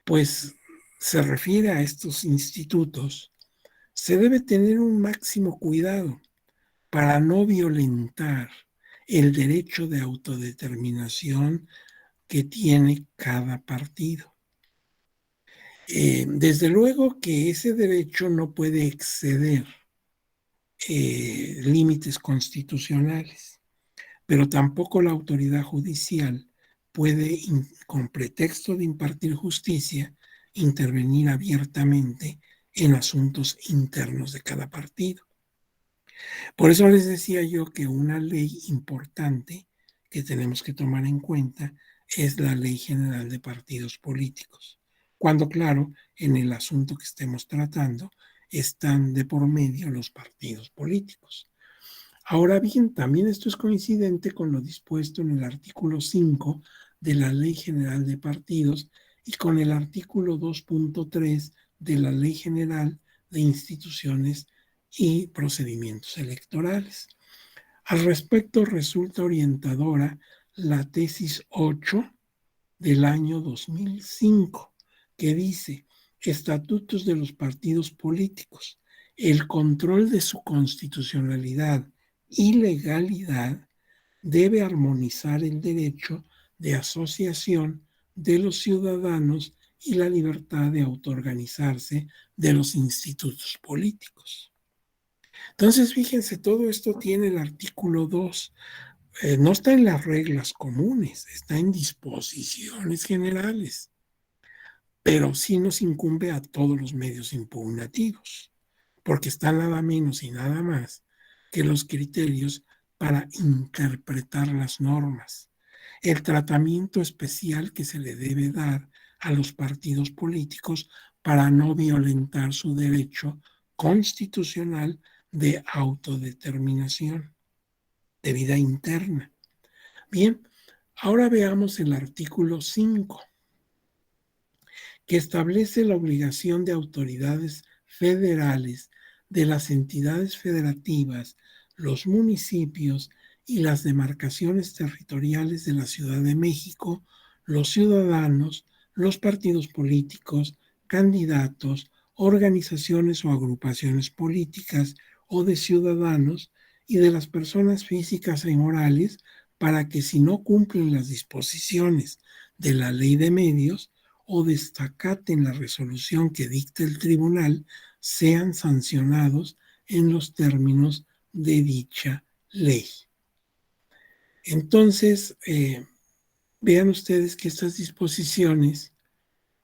pues se refiere a estos institutos, se debe tener un máximo cuidado para no violentar el derecho de autodeterminación que tiene cada partido. Desde luego que ese derecho no puede exceder límites constitucionales, pero tampoco la autoridad judicial puede, con pretexto de impartir justicia, intervenir abiertamente en asuntos internos de cada partido. Por eso les decía yo que una ley importante que tenemos que tomar en cuenta es la Ley General de Partidos Políticos. Cuando, claro, en el asunto que estemos tratando están de por medio los partidos políticos. Ahora bien, también esto es coincidente con lo dispuesto en el artículo 5 de la Ley General de Partidos y con el artículo 2.3 de la Ley General de Instituciones y Procedimientos Electorales. Al respecto, resulta orientadora la tesis 8 del año 2005, que dice, estatutos de los partidos políticos, el control de su constitucionalidad y legalidad debe armonizar el derecho de asociación de los ciudadanos y la libertad de autoorganizarse de los institutos políticos. Entonces, fíjense, todo esto tiene el artículo 2. No está en las reglas comunes, está en disposiciones generales, pero sí nos incumbe a todos los medios impugnativos, porque está nada menos y nada más que los criterios para interpretar las normas, el tratamiento especial que se le debe dar a los partidos políticos para no violentar su derecho constitucional de autodeterminación, de vida interna. Bien, ahora veamos el artículo 5, que establece la obligación de autoridades federales, de las entidades federativas, los municipios y las demarcaciones territoriales de la Ciudad de México, los ciudadanos, los partidos políticos, candidatos, organizaciones o agrupaciones políticas o de ciudadanos y de las personas físicas y morales para que si no cumplen las disposiciones de la ley de medios o desacaten la resolución que dicte el tribunal, sean sancionados en los términos de dicha ley. Entonces, vean ustedes que estas disposiciones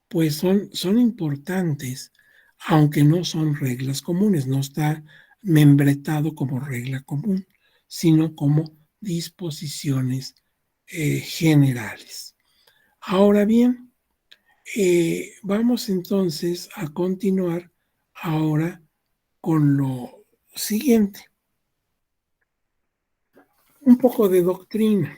pues son importantes, aunque no son reglas comunes, no está membretado como regla común, sino como disposiciones generales. Ahora bien, Vamos entonces a continuar ahora con lo siguiente. Un poco de doctrina.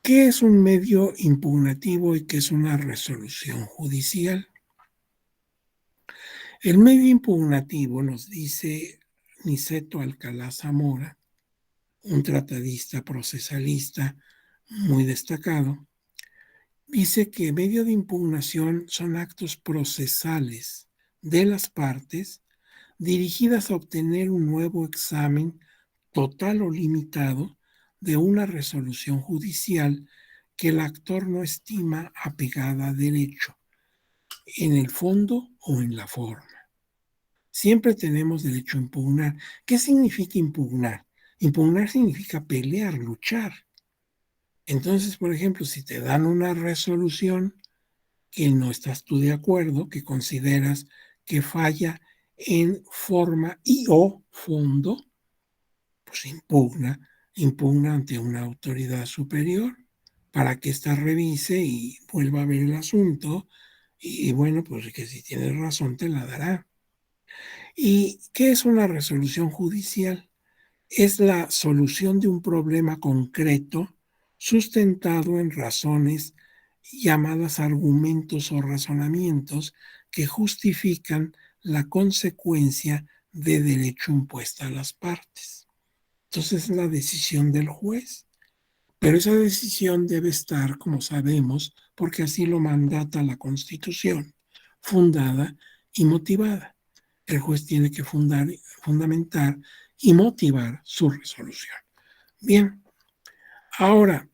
¿Qué es un medio impugnativo y qué es una resolución judicial? El medio impugnativo, nos dice Niceto Alcalá Zamora, un tratadista procesalista muy destacado, dice que medio de impugnación son actos procesales de las partes dirigidas a obtener un nuevo examen total o limitado de una resolución judicial que el actor no estima apegada a derecho, en el fondo o en la forma. Siempre tenemos derecho a impugnar. ¿Qué significa impugnar? Impugnar significa pelear, luchar. Entonces, por ejemplo, si te dan una resolución que no estás tú de acuerdo, que consideras que falla en forma y o fondo, pues impugna ante una autoridad superior para que ésta revise y vuelva a ver el asunto y bueno, pues que si tienes razón te la dará. ¿Y qué es una resolución judicial? Es la solución de un problema concreto sustentado en razones llamadas argumentos o razonamientos que justifican la consecuencia de derecho impuesta a las partes. Entonces es la decisión del juez, pero esa decisión debe estar, como sabemos, porque así lo mandata la Constitución, fundada y motivada. El juez tiene que fundamentar y motivar su resolución. Bien, ahora,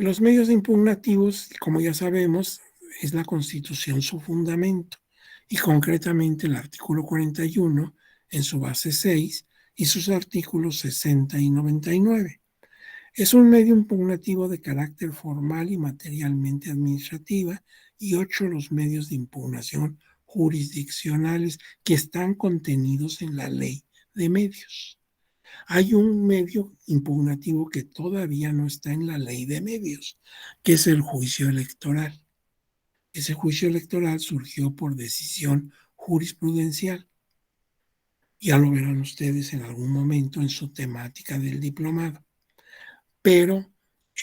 los medios impugnativos, como ya sabemos, es la Constitución su fundamento, y concretamente el artículo 41 en su base 6 y sus artículos 60 y 99. Es un medio impugnativo de carácter formal y materialmente administrativa, y 8 los medios de impugnación jurisdiccionales que están contenidos en la ley de medios. Hay un medio impugnativo que todavía no está en la ley de medios, que es el juicio electoral. Ese juicio electoral surgió por decisión jurisprudencial. Ya lo verán ustedes en algún momento en su temática del diplomado. Pero,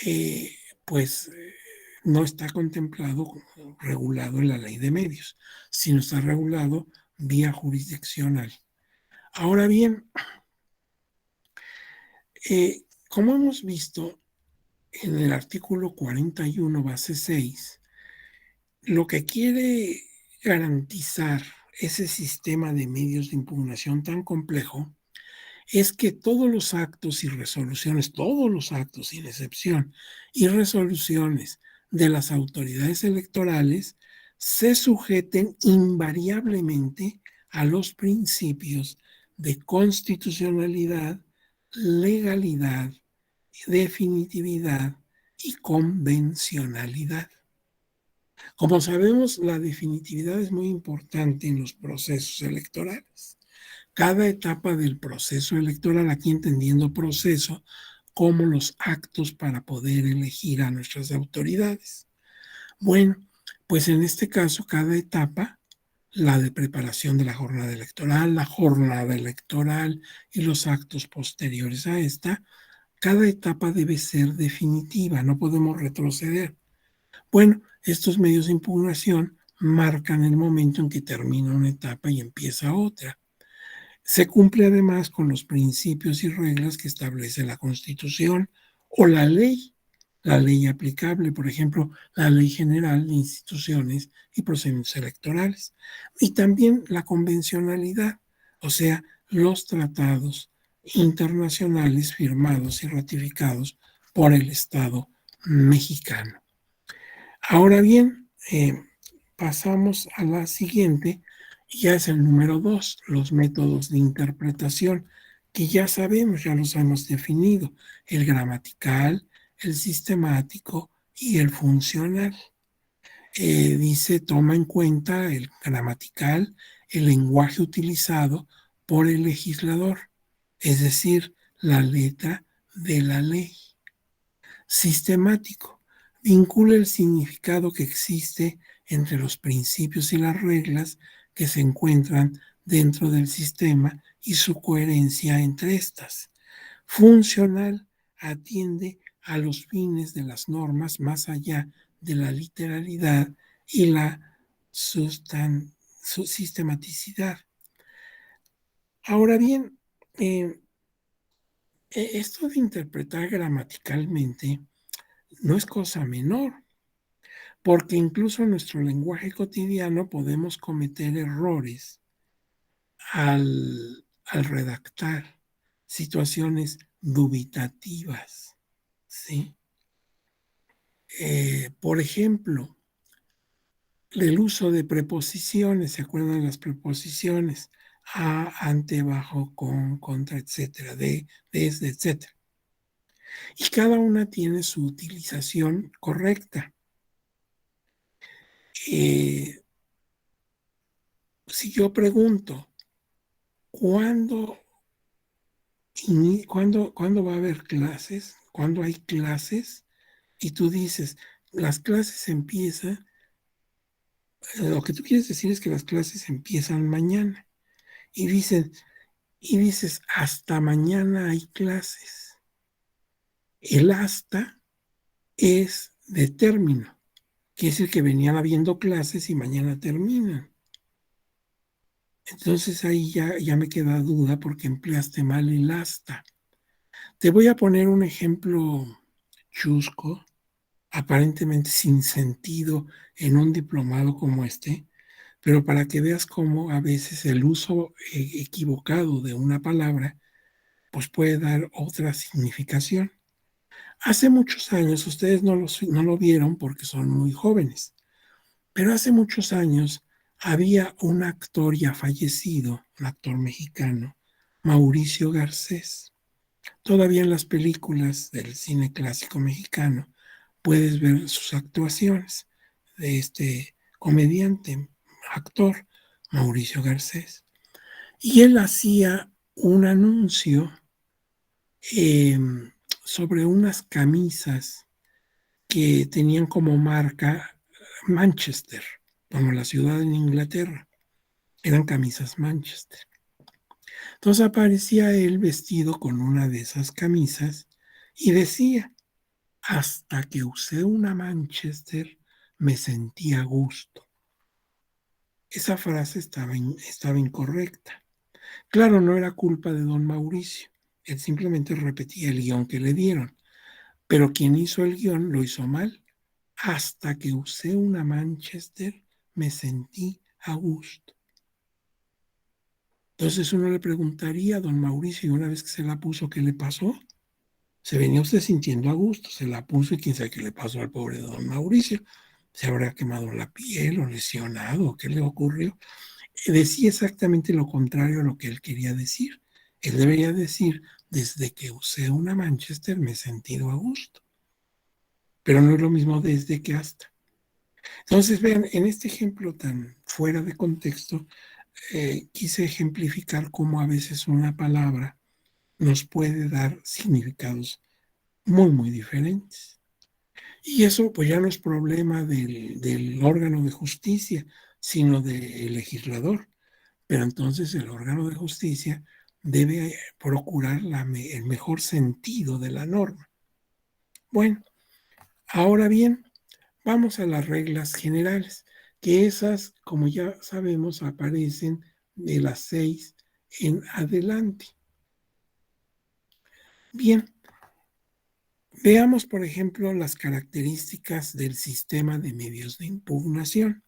eh, pues, no está contemplado, regulado en la ley de medios, sino está regulado vía jurisdiccional. Ahora bien, como hemos visto en el artículo 41, base 6, lo que quiere garantizar ese sistema de medios de impugnación tan complejo es que todos los actos y resoluciones, todos los actos sin excepción y resoluciones de las autoridades electorales se sujeten invariablemente a los principios de constitucionalidad, legalidad, definitividad y convencionalidad. Como sabemos, la definitividad es muy importante en los procesos electorales. Cada etapa del proceso electoral, aquí entendiendo proceso como los actos para poder elegir a nuestras autoridades. Bueno, pues en este caso, cada etapa, la de preparación de la jornada electoral y los actos posteriores a esta, cada etapa debe ser definitiva, no podemos retroceder. Bueno, estos medios de impugnación marcan el momento en que termina una etapa y empieza otra. Se cumple además con los principios y reglas que establece la Constitución o la ley aplicable, por ejemplo, la Ley General de Instituciones y Procedimientos Electorales, y también la convencionalidad, o sea, los tratados internacionales firmados y ratificados por el Estado mexicano. Ahora bien, pasamos a la siguiente, y ya es el número 2, los métodos de interpretación, que ya sabemos, ya los hemos definido, el gramatical, el sistemático y el funcional. Dice, toma en cuenta el gramatical, el lenguaje utilizado por el legislador, es decir, la letra de la ley. Sistemático Vincula el significado que existe entre los principios y las reglas que se encuentran dentro del sistema y su coherencia entre estas. Funcional, atiende a los fines de las normas más allá de la literalidad y la sistematicidad. Ahora bien, esto de interpretar gramaticalmente no es cosa menor, porque incluso en nuestro lenguaje cotidiano podemos cometer errores al redactar situaciones dubitativas, ¿sí? Por ejemplo, el uso de preposiciones, ¿se acuerdan las preposiciones? A, ante, bajo, con, contra, etcétera, de, desde, etcétera. Y cada una tiene su utilización correcta. Si yo pregunto, ¿cuándo, ¿cuándo va a haber clases? ¿Cuándo hay clases? Y tú dices, las clases empiezan, lo que tú quieres decir es que las clases empiezan mañana. Y dices, hasta mañana hay clases. El hasta es de término. Quiere decir que venían habiendo clases y mañana terminan. Entonces ahí ya me queda duda porque empleaste mal el hasta. Te voy a poner un ejemplo chusco, aparentemente sin sentido en un diplomado como este, pero para que veas cómo a veces el uso equivocado de una palabra pues puede dar otra significación. Hace muchos años, ustedes no lo vieron porque son muy jóvenes, pero hace muchos años había un actor ya fallecido, un actor mexicano, Mauricio Garcés. Todavía en las películas del cine clásico mexicano puedes ver sus actuaciones de este comediante, actor, Mauricio Garcés. Y él hacía un anuncio eh, sobre unas camisas que tenían como marca Manchester, como la ciudad en Inglaterra. Eran camisas Manchester. Entonces aparecía él vestido con una de esas camisas y decía, hasta que usé una Manchester me sentí a gusto. Esa frase estaba incorrecta. Claro, no era culpa de don Mauricio. Él simplemente repetía el guión que le dieron. Pero quien hizo el guión lo hizo mal. Hasta que usé una Manchester me sentí a gusto. Entonces uno le preguntaría a don Mauricio, y una vez que se la puso, ¿qué le pasó? Se venía usted sintiendo a gusto, se la puso y quién sabe qué le pasó al pobre don Mauricio. Se habrá quemado la piel o lesionado, ¿qué le ocurrió? Decía exactamente lo contrario a lo que él quería decir. Él debería decir, desde que usé una Manchester me he sentido a gusto. Pero no es lo mismo desde que hasta. Entonces, vean, en este ejemplo tan fuera de contexto, quise ejemplificar cómo a veces una palabra nos puede dar significados muy, muy diferentes. Y eso pues ya no es problema del órgano de justicia, sino del legislador. Pero entonces el órgano de justicia debe procurar el mejor sentido de la norma. Bueno, ahora bien, vamos a las reglas generales, que esas, como ya sabemos, aparecen de las 6 en adelante. Bien, veamos, por ejemplo, las características del sistema de medios de impugnación.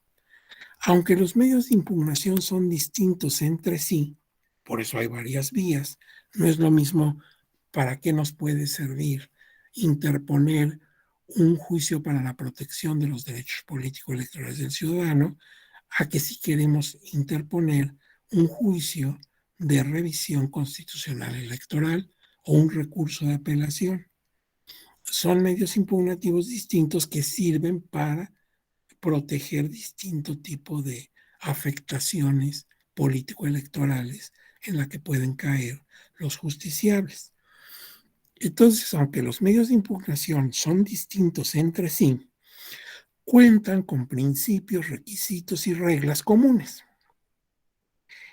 Aunque los medios de impugnación son distintos entre sí, por eso hay varias vías, no es lo mismo para qué nos puede servir interponer un juicio para la protección de los derechos políticos electorales del ciudadano, a que si queremos interponer un juicio de revisión constitucional electoral o un recurso de apelación. Son medios impugnativos distintos que sirven para proteger distinto tipo de afectaciones político-electorales en la que pueden caer los justiciables. Entonces, aunque los medios de impugnación son distintos entre sí, cuentan con principios, requisitos y reglas comunes.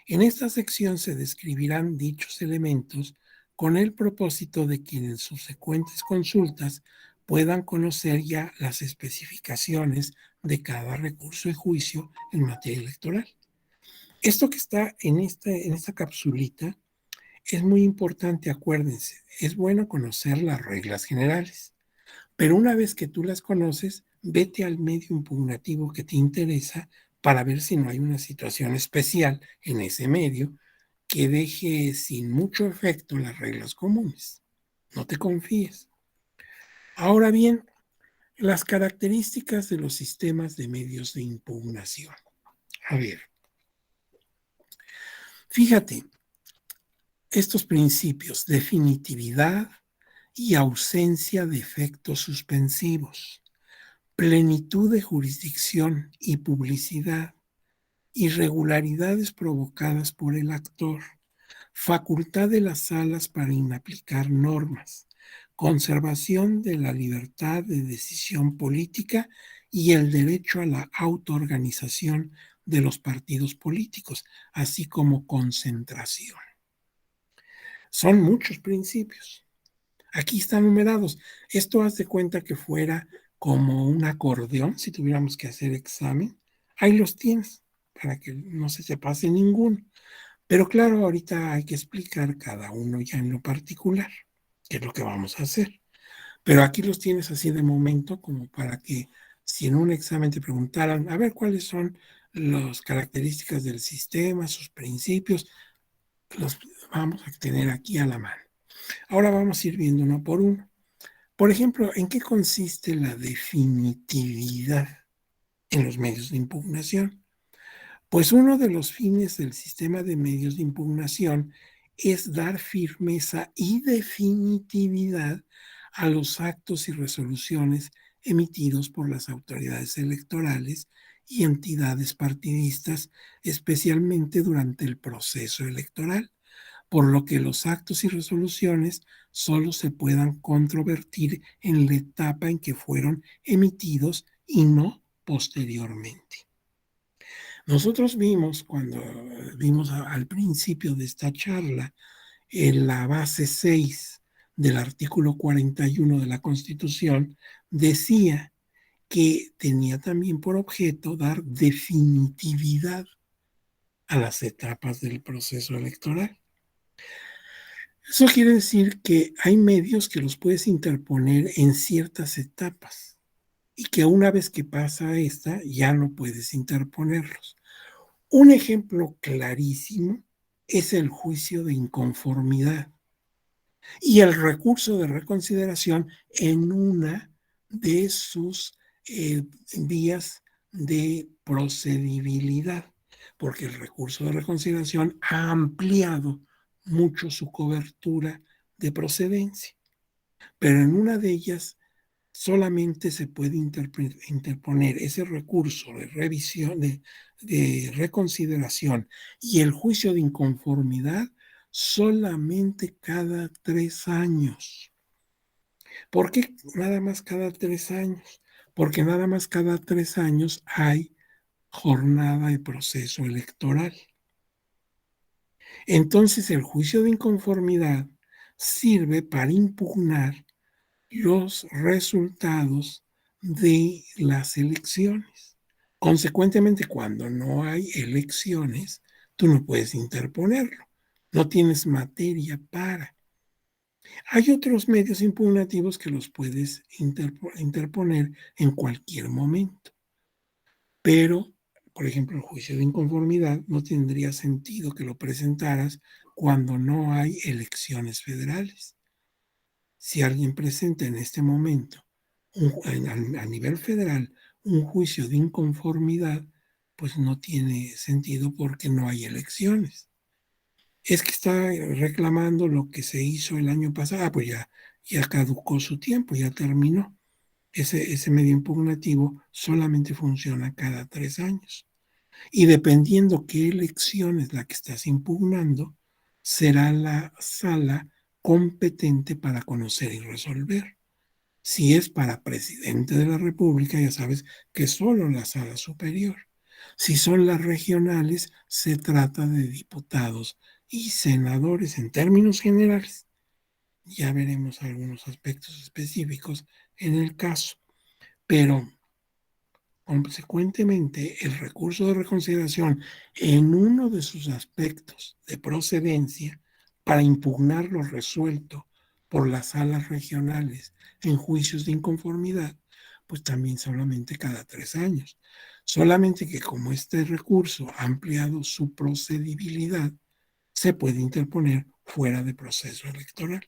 En esta sección se describirán dichos elementos con el propósito de que en subsecuentes consultas puedan conocer ya las especificaciones de cada recurso y juicio en materia electoral. Esto que está en esta capsulita es muy importante, acuérdense, es bueno conocer las reglas generales, pero una vez que tú las conoces, vete al medio impugnativo que te interesa para ver si no hay una situación especial en ese medio que deje sin mucho efecto las reglas comunes. No te confíes. Ahora bien, las características de los sistemas de medios de impugnación. A ver, fíjate, estos principios, definitividad y ausencia de efectos suspensivos, plenitud de jurisdicción y publicidad, irregularidades provocadas por el actor, facultad de las salas para inaplicar normas, conservación de la libertad de decisión política y el derecho a la autoorganización de los partidos políticos, así como concentración. Son muchos principios. Aquí están numerados. Esto haz de cuenta que fuera como un acordeón, si tuviéramos que hacer examen. Ahí los tienes, para que no se te pase ninguno. Pero claro, ahorita hay que explicar cada uno ya en lo particular, que es lo que vamos a hacer. Pero aquí los tienes así de momento, como para que si en un examen te preguntaran, a ver cuáles son las características del sistema, sus principios, los vamos a tener aquí a la mano. Ahora vamos a ir viendo uno por uno. Por ejemplo, ¿en qué consiste la definitividad en los medios de impugnación? Pues uno de los fines del sistema de medios de impugnación es dar firmeza y definitividad a los actos y resoluciones emitidos por las autoridades electorales y entidades partidistas, especialmente durante el proceso electoral, por lo que los actos y resoluciones solo se puedan controvertir en la etapa en que fueron emitidos y no posteriormente. Nosotros vimos, cuando vimos al principio de esta charla, en la base 6 del artículo 41 de la Constitución, decía que tenía también por objeto dar definitividad a las etapas del proceso electoral. Eso quiere decir que hay medios que los puedes interponer en ciertas etapas y que una vez que pasa esta ya no puedes interponerlos. Un ejemplo clarísimo es el juicio de inconformidad y el recurso de reconsideración en una de sus vías de procedibilidad, porque el recurso de reconsideración ha ampliado mucho su cobertura de procedencia, pero en una de ellas solamente se puede interponer ese recurso de revisión, de reconsideración y el juicio de inconformidad solamente cada 3 años. ¿Por qué nada más cada 3 años? Porque nada más cada 3 años hay jornada de proceso electoral. Entonces el juicio de inconformidad sirve para impugnar los resultados de las elecciones. Consecuentemente, cuando no hay elecciones, tú no puedes interponerlo. No tienes materia para. Hay otros medios impugnativos que los puedes interponer en cualquier momento. Pero, por ejemplo, el juicio de inconformidad no tendría sentido que lo presentaras cuando no hay elecciones federales. Si alguien presenta en este momento a nivel federal un juicio de inconformidad, pues no tiene sentido porque no hay elecciones. Es que está reclamando lo que se hizo el año pasado, pues ya caducó su tiempo, ya terminó. Ese medio impugnativo solamente funciona cada 3 años. Y dependiendo qué elección es la que estás impugnando, será la sala competente para conocer y resolver. Si es para presidente de la República, ya sabes que solo la sala superior. Si son las regionales, se trata de diputados y senadores en términos generales. Ya veremos algunos aspectos específicos en el caso, pero consecuentemente el recurso de reconsideración en uno de sus aspectos de procedencia para impugnar lo resuelto por las salas regionales en juicios de inconformidad, pues también solamente cada 3 años. Solamente que como este recurso ha ampliado su procedibilidad, se puede interponer fuera de proceso electoral.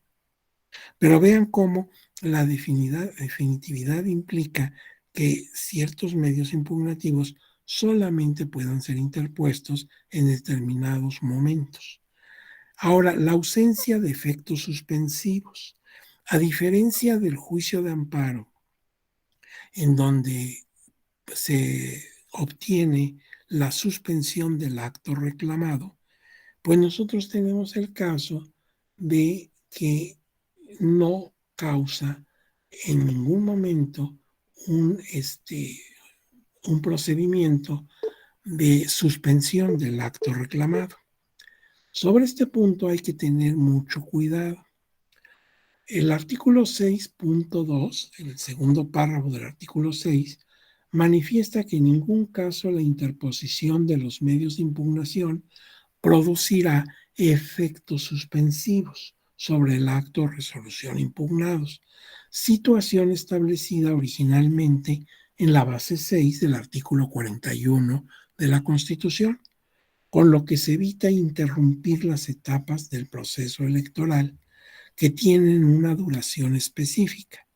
Pero vean cómo la definitividad implica que ciertos medios impugnativos solamente puedan ser interpuestos en determinados momentos. Ahora, la ausencia de efectos suspensivos. A diferencia del juicio de amparo, en donde se obtiene la suspensión del acto reclamado, pues nosotros tenemos el caso de que no causa en ningún momento un procedimiento de suspensión del acto reclamado. Sobre este punto hay que tener mucho cuidado. El artículo 6.2, el segundo párrafo del artículo 6, manifiesta que en ningún caso la interposición de los medios de impugnación producirá efectos suspensivos sobre el acto o resolución impugnados, situación establecida originalmente en la base 6 del artículo 41 de la Constitución, con lo que se evita interrumpir las etapas del proceso electoral que tienen una duración específica.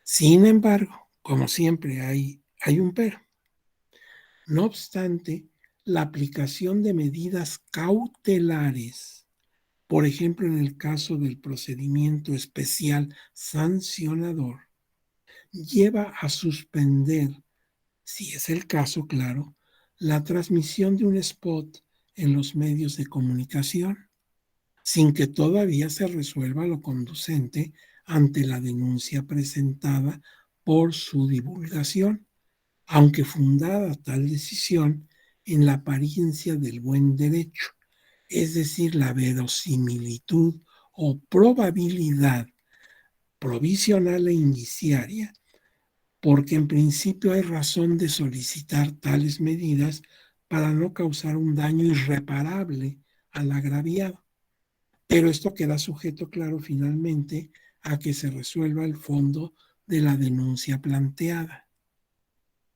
Sin embargo, como siempre hay un pero. No obstante, la aplicación de medidas cautelares, por ejemplo, en el caso del procedimiento especial sancionador, lleva a suspender, si es el caso, claro, la transmisión de un spot en los medios de comunicación, sin que todavía se resuelva lo conducente ante la denuncia presentada por su divulgación, aunque fundada tal decisión en la apariencia del buen derecho, es decir, la verosimilitud o probabilidad provisional e indiciaria, porque en principio hay razón de solicitar tales medidas para no causar un daño irreparable al agraviado. Pero esto queda sujeto, claro, finalmente a que se resuelva el fondo de la denuncia planteada.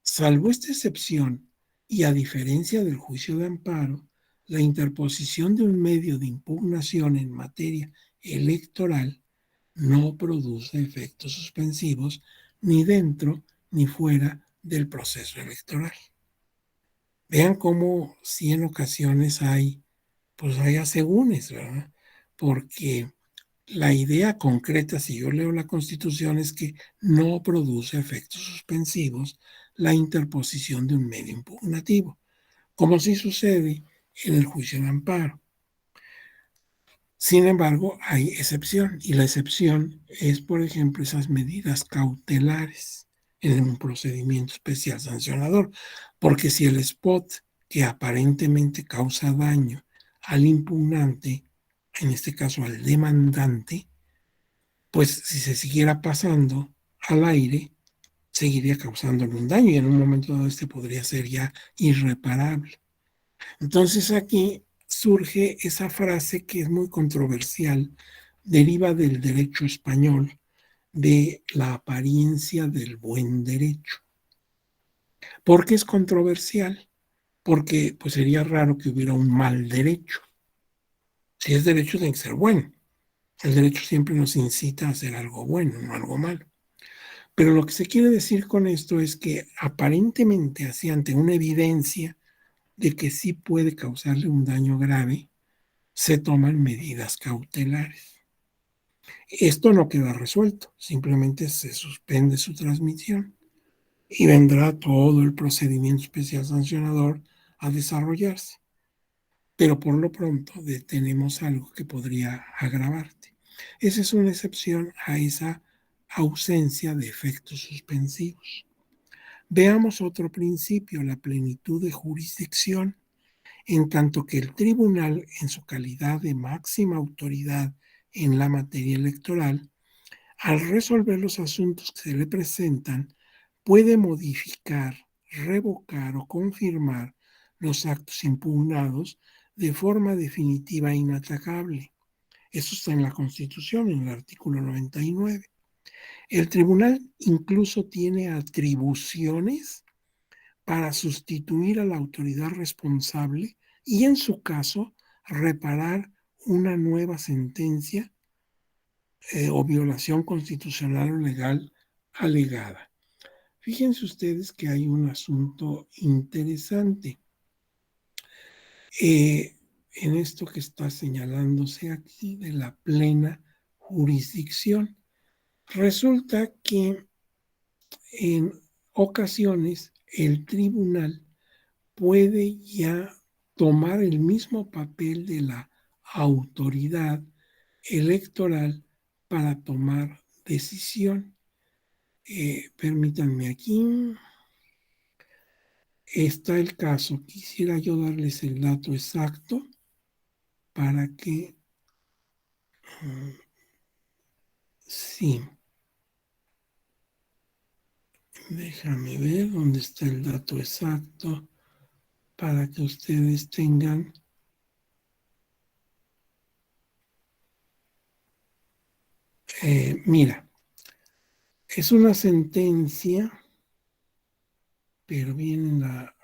Salvo esta excepción, y a diferencia del juicio de amparo, la interposición de un medio de impugnación en materia electoral no produce efectos suspensivos ni dentro ni fuera del proceso electoral. Vean cómo si en ocasiones hay asegúnes, ¿verdad? Porque la idea concreta, si yo leo la Constitución, es que no produce efectos suspensivos la interposición de un medio impugnativo, como sí sucede en el juicio de amparo. Sin embargo, hay excepción, y la excepción es, por ejemplo, esas medidas cautelares en un procedimiento especial sancionador, porque si el spot que aparentemente causa daño al impugnante, en este caso al demandante, pues si se siguiera pasando al aire, seguiría causándole un daño y en un momento dado este podría ser ya irreparable. Entonces aquí surge esa frase que es muy controversial, deriva del derecho español, de la apariencia del buen derecho. ¿Por qué es controversial? Porque pues sería raro que hubiera un mal derecho. Si es derecho tiene que ser bueno. El derecho siempre nos incita a hacer algo bueno, no algo malo. Pero lo que se quiere decir con esto es que aparentemente, así ante una evidencia de que sí puede causarle un daño grave, se toman medidas cautelares. Esto no queda resuelto, simplemente se suspende su transmisión y vendrá todo el procedimiento especial sancionador a desarrollarse. Pero por lo pronto tenemos algo que podría agravarte. Esa es una excepción a esa ausencia de efectos suspensivos. Veamos otro principio, la plenitud de jurisdicción. En tanto que el tribunal, en su calidad de máxima autoridad en la materia electoral, al resolver los asuntos que se le presentan, puede modificar, revocar o confirmar los actos impugnados de forma definitiva e inatacable. Eso está en la Constitución, en el artículo 99. El tribunal incluso tiene atribuciones para sustituir a la autoridad responsable y, en su caso, reparar una nueva sentencia o violación constitucional o legal alegada. Fíjense ustedes que hay un asunto interesante en esto que está señalándose aquí de la plena jurisdicción. Resulta que en ocasiones el tribunal puede ya tomar el mismo papel de la autoridad electoral para tomar decisión. Permítanme aquí. Está el caso. Quisiera yo darles el dato exacto para que... sí. Déjame ver dónde está el dato exacto para que ustedes tengan... mira, es una sentencia, pero viene en la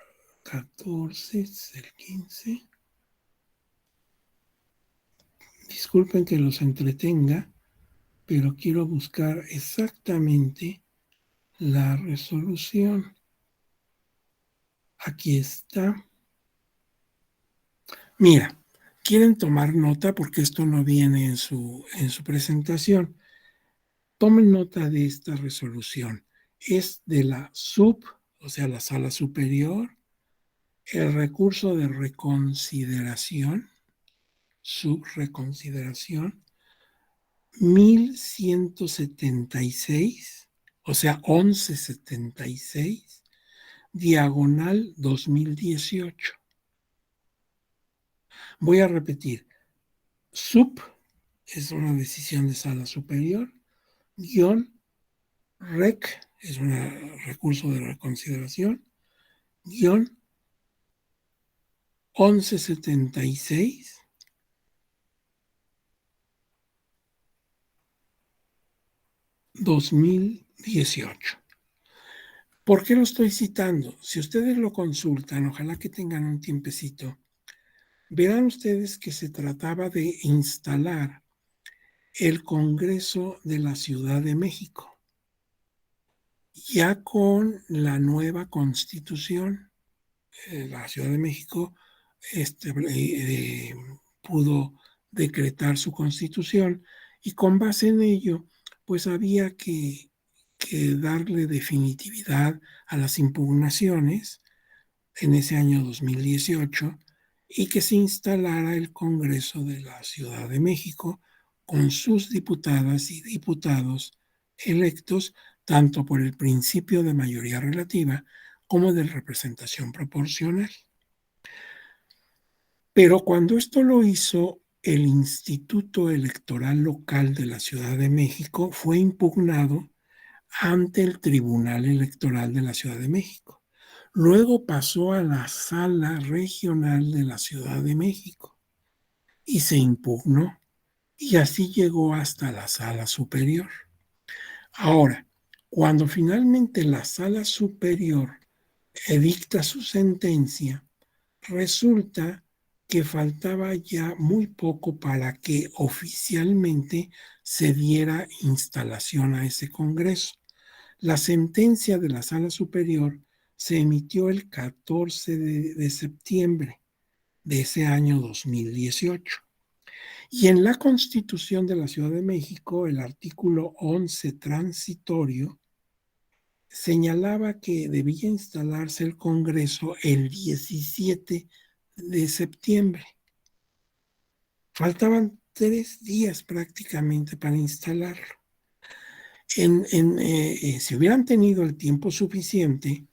14, es el 15. Disculpen que los entretenga, pero quiero buscar exactamente la resolución. Aquí está. Mira, quieren tomar nota porque esto no viene en su presentación. Tomen nota de esta resolución. Es de la o sea, la sala superior, el recurso de reconsideración, subreconsideración, 1176, o sea, 1176, diagonal 2018. Voy a repetir, es una decisión de sala superior, guión es un recurso de reconsideración, guión 1176, 2018. ¿Por qué lo estoy citando? Si ustedes lo consultan, ojalá que tengan un tiempecito, verán ustedes que se trataba de instalar el Congreso de la Ciudad de México, ya con la nueva Constitución. La Ciudad de México pudo decretar su Constitución y con base en ello, pues había que darle definitividad a las impugnaciones en ese año 2018 y que se instalara el Congreso de la Ciudad de México con sus diputadas y diputados electos tanto por el principio de mayoría relativa como de representación proporcional. Pero cuando esto lo hizo el Instituto Electoral Local de la Ciudad de México, fue impugnado ante el Tribunal Electoral de la Ciudad de México. Luego pasó a la Sala Regional de la Ciudad de México y se impugnó, y así llegó hasta la Sala Superior. Ahora, cuando finalmente la Sala Superior dicta su sentencia, resulta que faltaba ya muy poco para que oficialmente se diera instalación a ese Congreso. La sentencia de la Sala Superior se emitió el 14 de septiembre de ese año 2018. Y en la Constitución de la Ciudad de México, el artículo 11 transitorio señalaba que debía instalarse el Congreso el 17 de septiembre. Faltaban 3 días prácticamente para instalarlo. Si hubieran tenido el tiempo suficiente,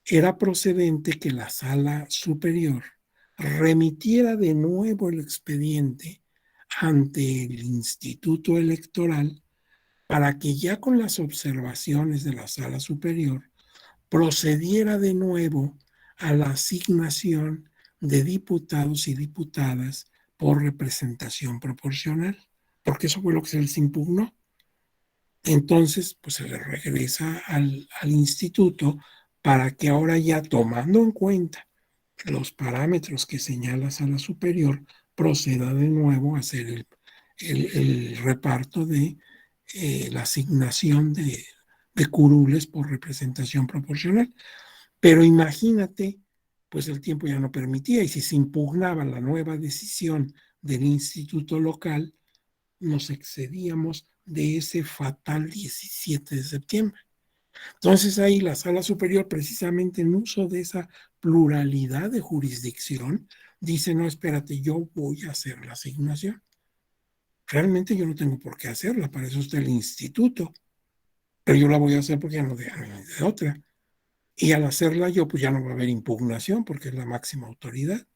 era procedente que la sala superior remitiera de nuevo el expediente ante el Instituto Electoral para que ya con las observaciones de la sala superior procediera de nuevo a la asignación de diputados y diputadas por representación proporcional, porque eso fue lo que se les impugnó. Entonces, pues se le regresa al instituto para que ahora ya tomando en cuenta los parámetros que señala Sala Superior, proceda de nuevo a hacer el reparto de la asignación de curules por representación proporcional. Pero imagínate, pues el tiempo ya no permitía y si se impugnaba la nueva decisión del instituto local, nos excedíamos de ese fatal 17 de septiembre. Entonces ahí la sala superior, precisamente en uso de esa pluralidad de jurisdicción, dice, no, espérate, yo voy a hacer la asignación. Realmente yo no tengo por qué hacerla, para eso está el instituto, pero yo la voy a hacer porque ya no de otra. Y al hacerla yo, pues ya no va a haber impugnación porque es la máxima autoridad.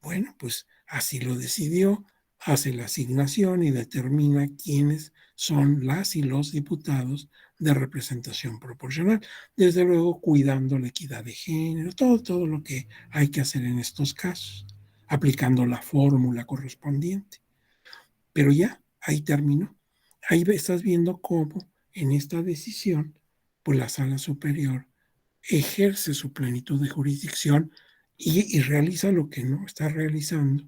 Bueno, pues así lo decidió, hace la asignación y determina quiénes son las y los diputados de representación proporcional. Desde luego, cuidando la equidad de género, todo lo que hay que hacer en estos casos, aplicando la fórmula correspondiente. Pero ya, ahí terminó. Ahí estás viendo cómo en esta decisión, pues la sala superior ejerce su plenitud de jurisdicción y realiza lo que no está realizando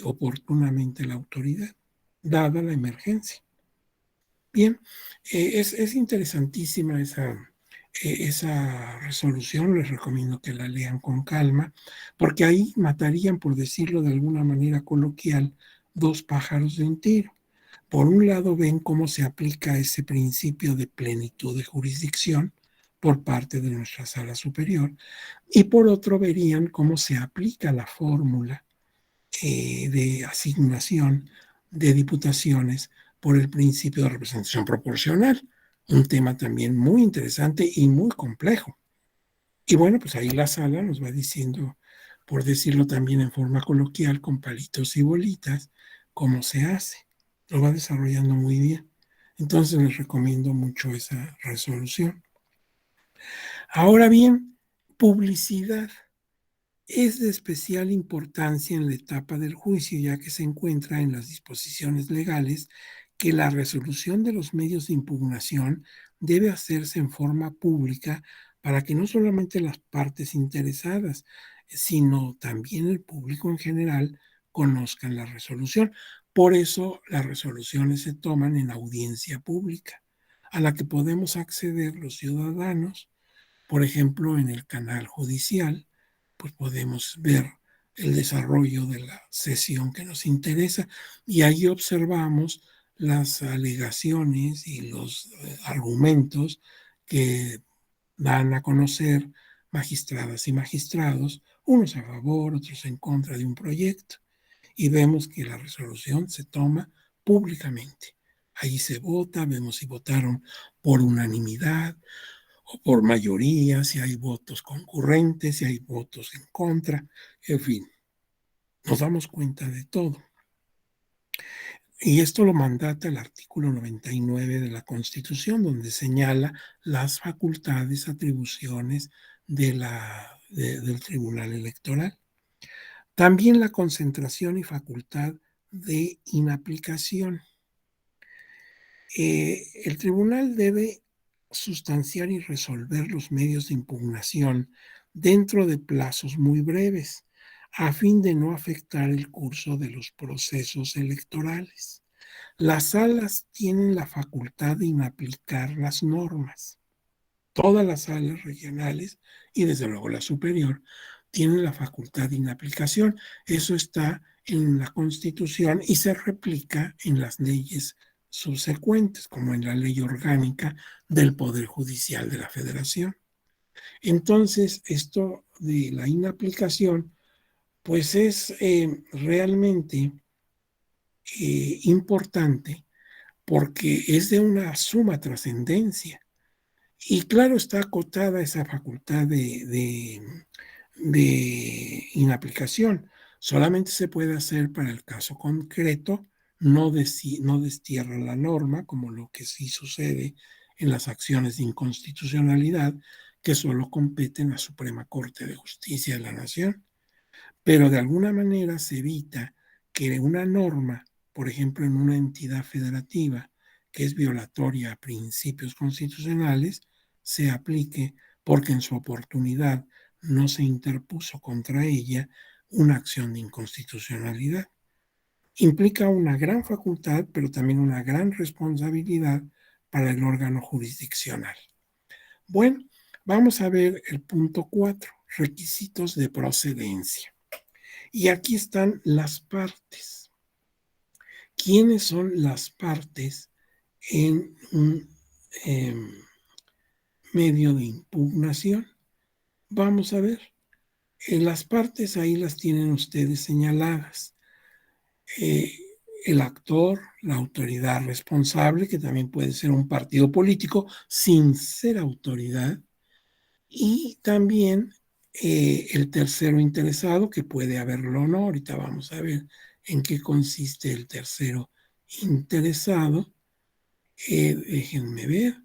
oportunamente la autoridad, dada la emergencia. Bien, es interesantísima esa resolución, les recomiendo que la lean con calma, porque ahí matarían, por decirlo de alguna manera coloquial, dos pájaros de un tiro. Por un lado, ven cómo se aplica ese principio de plenitud de jurisdicción por parte de nuestra sala superior, y por otro verían cómo se aplica la fórmula de asignación de diputaciones por el principio de representación proporcional, un tema también muy interesante y muy complejo. Y bueno, pues ahí la sala nos va diciendo, por decirlo también en forma coloquial, con palitos y bolitas, cómo se hace. Lo va desarrollando muy bien. Entonces les recomiendo mucho esa resolución. Ahora bien, publicidad es de especial importancia en la etapa del juicio, ya que se encuentra en las disposiciones legales que la resolución de los medios de impugnación debe hacerse en forma pública para que no solamente las partes interesadas, sino también el público en general conozcan la resolución. Por eso las resoluciones se toman en audiencia pública, a la que podemos acceder los ciudadanos, por ejemplo, en el canal judicial, pues podemos ver el desarrollo de la sesión que nos interesa y ahí observamos las alegaciones y los argumentos que dan a conocer magistradas y magistrados, unos a favor, otros en contra de un proyecto, y vemos que la resolución se toma públicamente. Ahí se vota, vemos si votaron por unanimidad o por mayoría, si hay votos concurrentes, si hay votos en contra, en fin, nos damos cuenta de todo. Y esto lo mandata el artículo 99 de la Constitución, donde señala las facultades, atribuciones del Tribunal Electoral. También la concentración y facultad de inaplicación. El tribunal debe sustanciar y resolver los medios de impugnación dentro de plazos muy breves, a fin de no afectar el curso de los procesos electorales. Las salas tienen la facultad de inaplicar las normas. Todas las salas regionales y desde luego la superior tienen la facultad de inaplicación. Eso está en la Constitución y se replica en las leyes subsecuentes, como en la ley orgánica del Poder Judicial de la Federación. Entonces, esto de la inaplicación, pues es realmente importante porque es de una suma trascendencia. Y claro, está acotada esa facultad de inaplicación. Solamente se puede hacer para el caso concreto, no destierra la norma, como lo que sí sucede en las acciones de inconstitucionalidad, que solo competen a Suprema Corte de Justicia de la Nación. Pero de alguna manera se evita que una norma, por ejemplo, en una entidad federativa que es violatoria a principios constitucionales, se aplique porque en su oportunidad no se interpuso contra ella una acción de inconstitucionalidad. Implica una gran facultad, pero también una gran responsabilidad para el órgano jurisdiccional. Bueno, vamos a ver el punto 4, requisitos de procedencia. Y aquí están las partes. ¿Quiénes son las partes en un medio de impugnación? Vamos a ver. Las partes ahí las tienen ustedes señaladas. Eh, el actor, la autoridad responsable, que también puede ser un partido político sin ser autoridad, y también el tercero interesado, que puede haberlo o no. Ahorita vamos a ver en qué consiste el tercero interesado. Déjenme ver.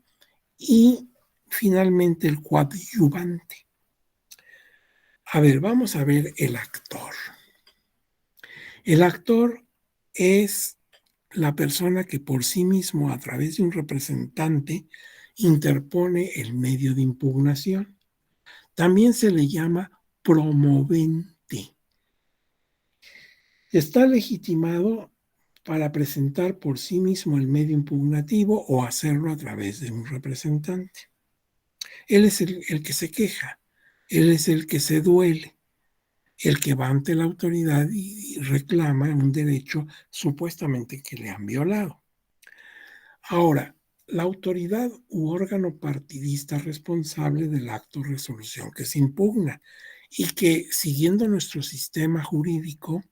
Y finalmente el coadyuvante. A ver, vamos a ver el actor. El actor es la persona que por sí mismo, a través de un representante, interpone el medio de impugnación. También se le llama promovente. Está legitimado para presentar por sí mismo el medio impugnativo o hacerlo a través de un representante. Él es el que se queja, él es el que se duele, el que va ante la autoridad y reclama un derecho supuestamente que le han violado. Ahora, la autoridad u órgano partidista responsable del acto o resolución que se impugna y que, siguiendo nuestro sistema jurídico,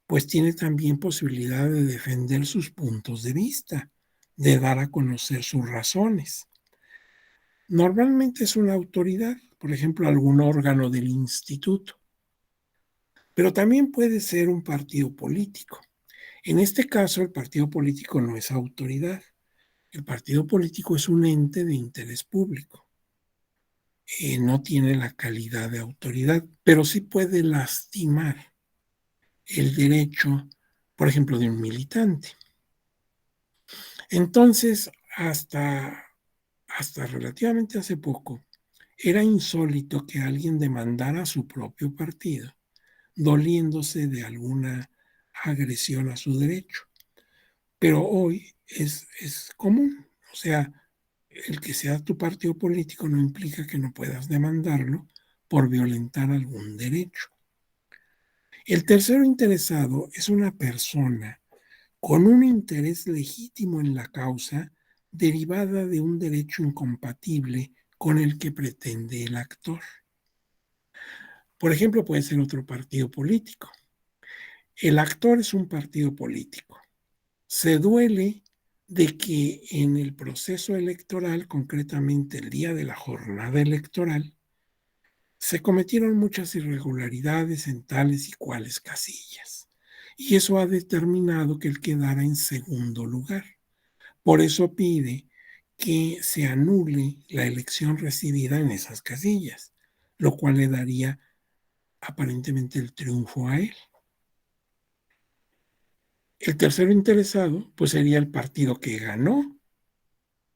pues tiene también posibilidad de defender sus puntos de vista, de dar a conocer sus razones. Normalmente es una autoridad, por ejemplo, algún órgano del instituto, pero también puede ser un partido político. En este caso, el partido político no es autoridad. El partido político es un ente de interés público. No tiene la calidad de autoridad, pero sí puede lastimar el derecho, por ejemplo, de un militante. Entonces, hasta relativamente hace poco, era insólito que alguien demandara a su propio partido, doliéndose de alguna agresión a su derecho. Pero hoy es común. O sea, el que sea tu partido político no implica que no puedas demandarlo por violentar algún derecho. El tercero interesado es una persona con un interés legítimo en la causa derivada de un derecho incompatible con el que pretende el actor. Por ejemplo, puede ser otro partido político. El actor es un partido político. Se duele de que en el proceso electoral, concretamente el día de la jornada electoral, se cometieron muchas irregularidades en tales y cuales casillas. Y eso ha determinado que él quedara en segundo lugar. Por eso pide que se anule la elección recibida en esas casillas, lo cual le daría aparentemente el triunfo a él. El tercero interesado, pues sería el partido que ganó,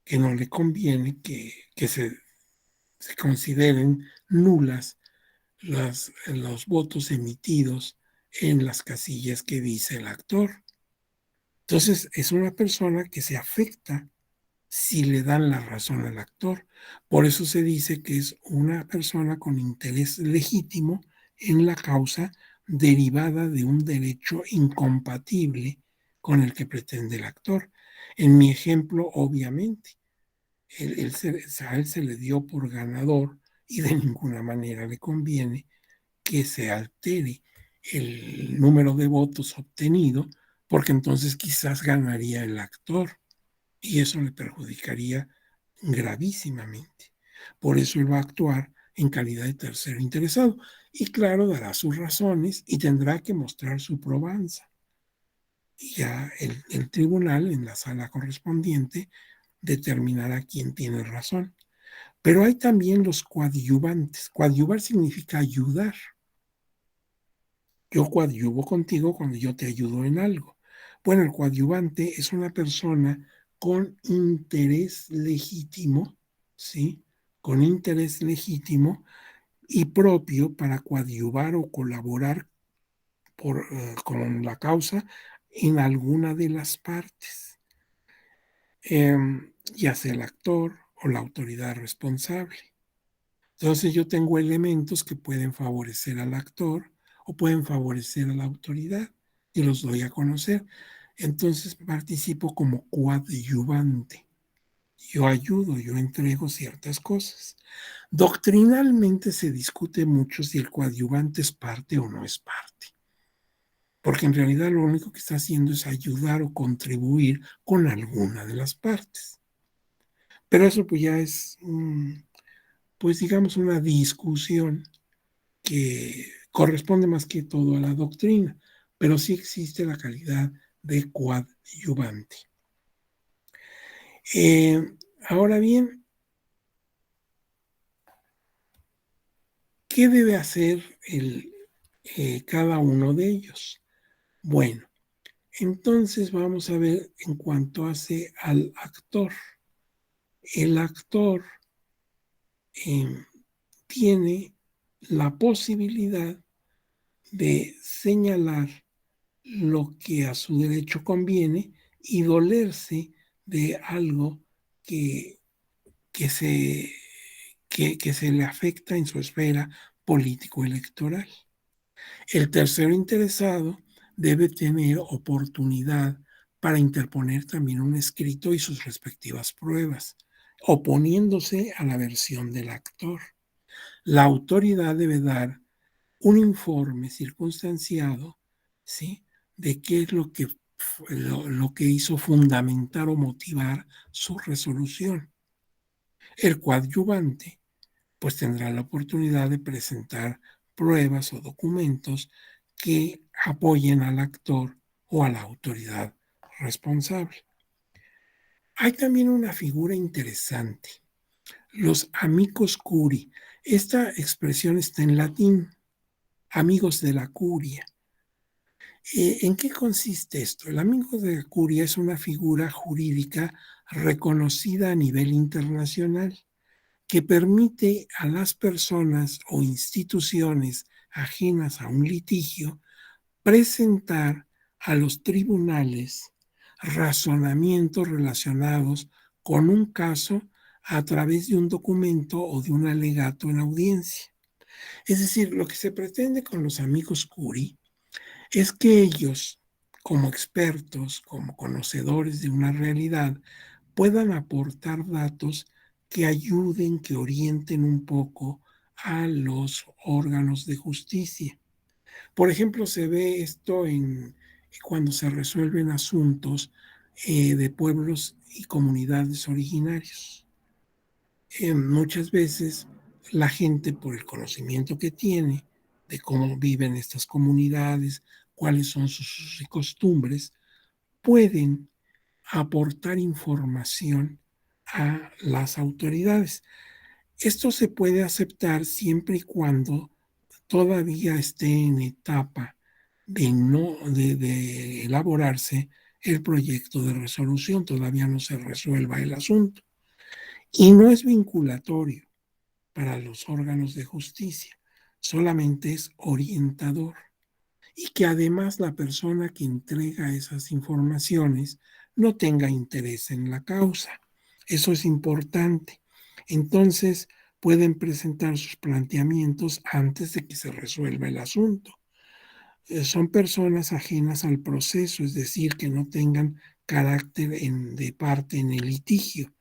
que no le conviene que se consideren nulas los votos emitidos en las casillas que dice el actor. Entonces, es una persona que se afecta si le dan la razón al actor. Por eso se dice que es una persona con interés legítimo en la causa derivada de un derecho incompatible con el que pretende el actor. En mi ejemplo, obviamente, a él se le dio por ganador y de ninguna manera le conviene que se altere el número de votos obtenido porque entonces quizás ganaría el actor y eso le perjudicaría gravísimamente. Por eso él va a actuar en calidad de tercero interesado. Y claro, dará sus razones y tendrá que mostrar su probanza. Y ya el tribunal en la sala correspondiente determinará quién tiene razón. Pero hay también los coadyuvantes. Coadyuvar significa ayudar. Yo coadyuvo contigo cuando yo te ayudo en algo. Bueno, el coadyuvante es una persona con interés legítimo, ¿sí? Con interés legítimo y propio para coadyuvar o colaborar con la causa en alguna de las partes, ya sea el actor o la autoridad responsable. Entonces yo tengo elementos que pueden favorecer al actor o pueden favorecer a la autoridad y los doy a conocer. Entonces participo como coadyuvante. Yo ayudo, yo entrego ciertas cosas. Doctrinalmente se discute mucho si el coadyuvante es parte o no es parte, porque en realidad lo único que está haciendo es ayudar o contribuir con alguna de las partes. Pero eso pues ya es, pues digamos, una discusión que corresponde más que todo a la doctrina, pero sí existe la calidad de coadyuvante. Eh, Ahora bien, ¿qué debe hacer cada uno de ellos? Bueno, entonces vamos a ver en cuanto hace al actor. El actor eh, tiene la posibilidad de señalar lo que a su derecho conviene y dolerse de algo que, que, se, que se le afecta en su esfera político-electoral. El tercero interesado debe tener oportunidad para interponer también un escrito y sus respectivas pruebas, oponiéndose a la versión del actor. La autoridad debe dar un informe circunstanciado, ¿sí? De qué es lo que hizo fundamentar o motivar su resolución. El coadyuvante, pues tendrá la oportunidad de presentar pruebas o documentos que apoyen al actor o a la autoridad responsable. Hay también una figura interesante, los amicus curiae. Esta expresión está en latín, amigos de la curia. ¿En qué consiste esto? El amigo de la curia es una figura jurídica reconocida a nivel internacional que permite a las personas o instituciones ajenas a un litigio presentar a los tribunales razonamientos relacionados con un caso a través de un documento o de un alegato en audiencia. Es decir, lo que se pretende con los amigos curi es que ellos, como expertos, como conocedores de una realidad, puedan aportar datos que ayuden, que orienten un poco a los órganos de justicia. Por ejemplo, se ve esto cuando se resuelven asuntos de pueblos y comunidades originarios. Muchas veces la gente, por el conocimiento que tiene de cómo viven estas comunidades, cuáles son sus usos y costumbres, pueden aportar información a las autoridades. Esto se puede aceptar siempre y cuando todavía esté en etapa de, no, de elaborarse el proyecto de resolución, todavía no se resuelva el asunto. Y no es vinculatorio para los órganos de justicia, solamente es orientador. Y que además la persona que entrega esas informaciones no tenga interés en la causa. Eso es importante. Entonces pueden presentar sus planteamientos antes de que se resuelva el asunto. Son personas ajenas al proceso, es decir, que no tengan carácter de parte en el litigio,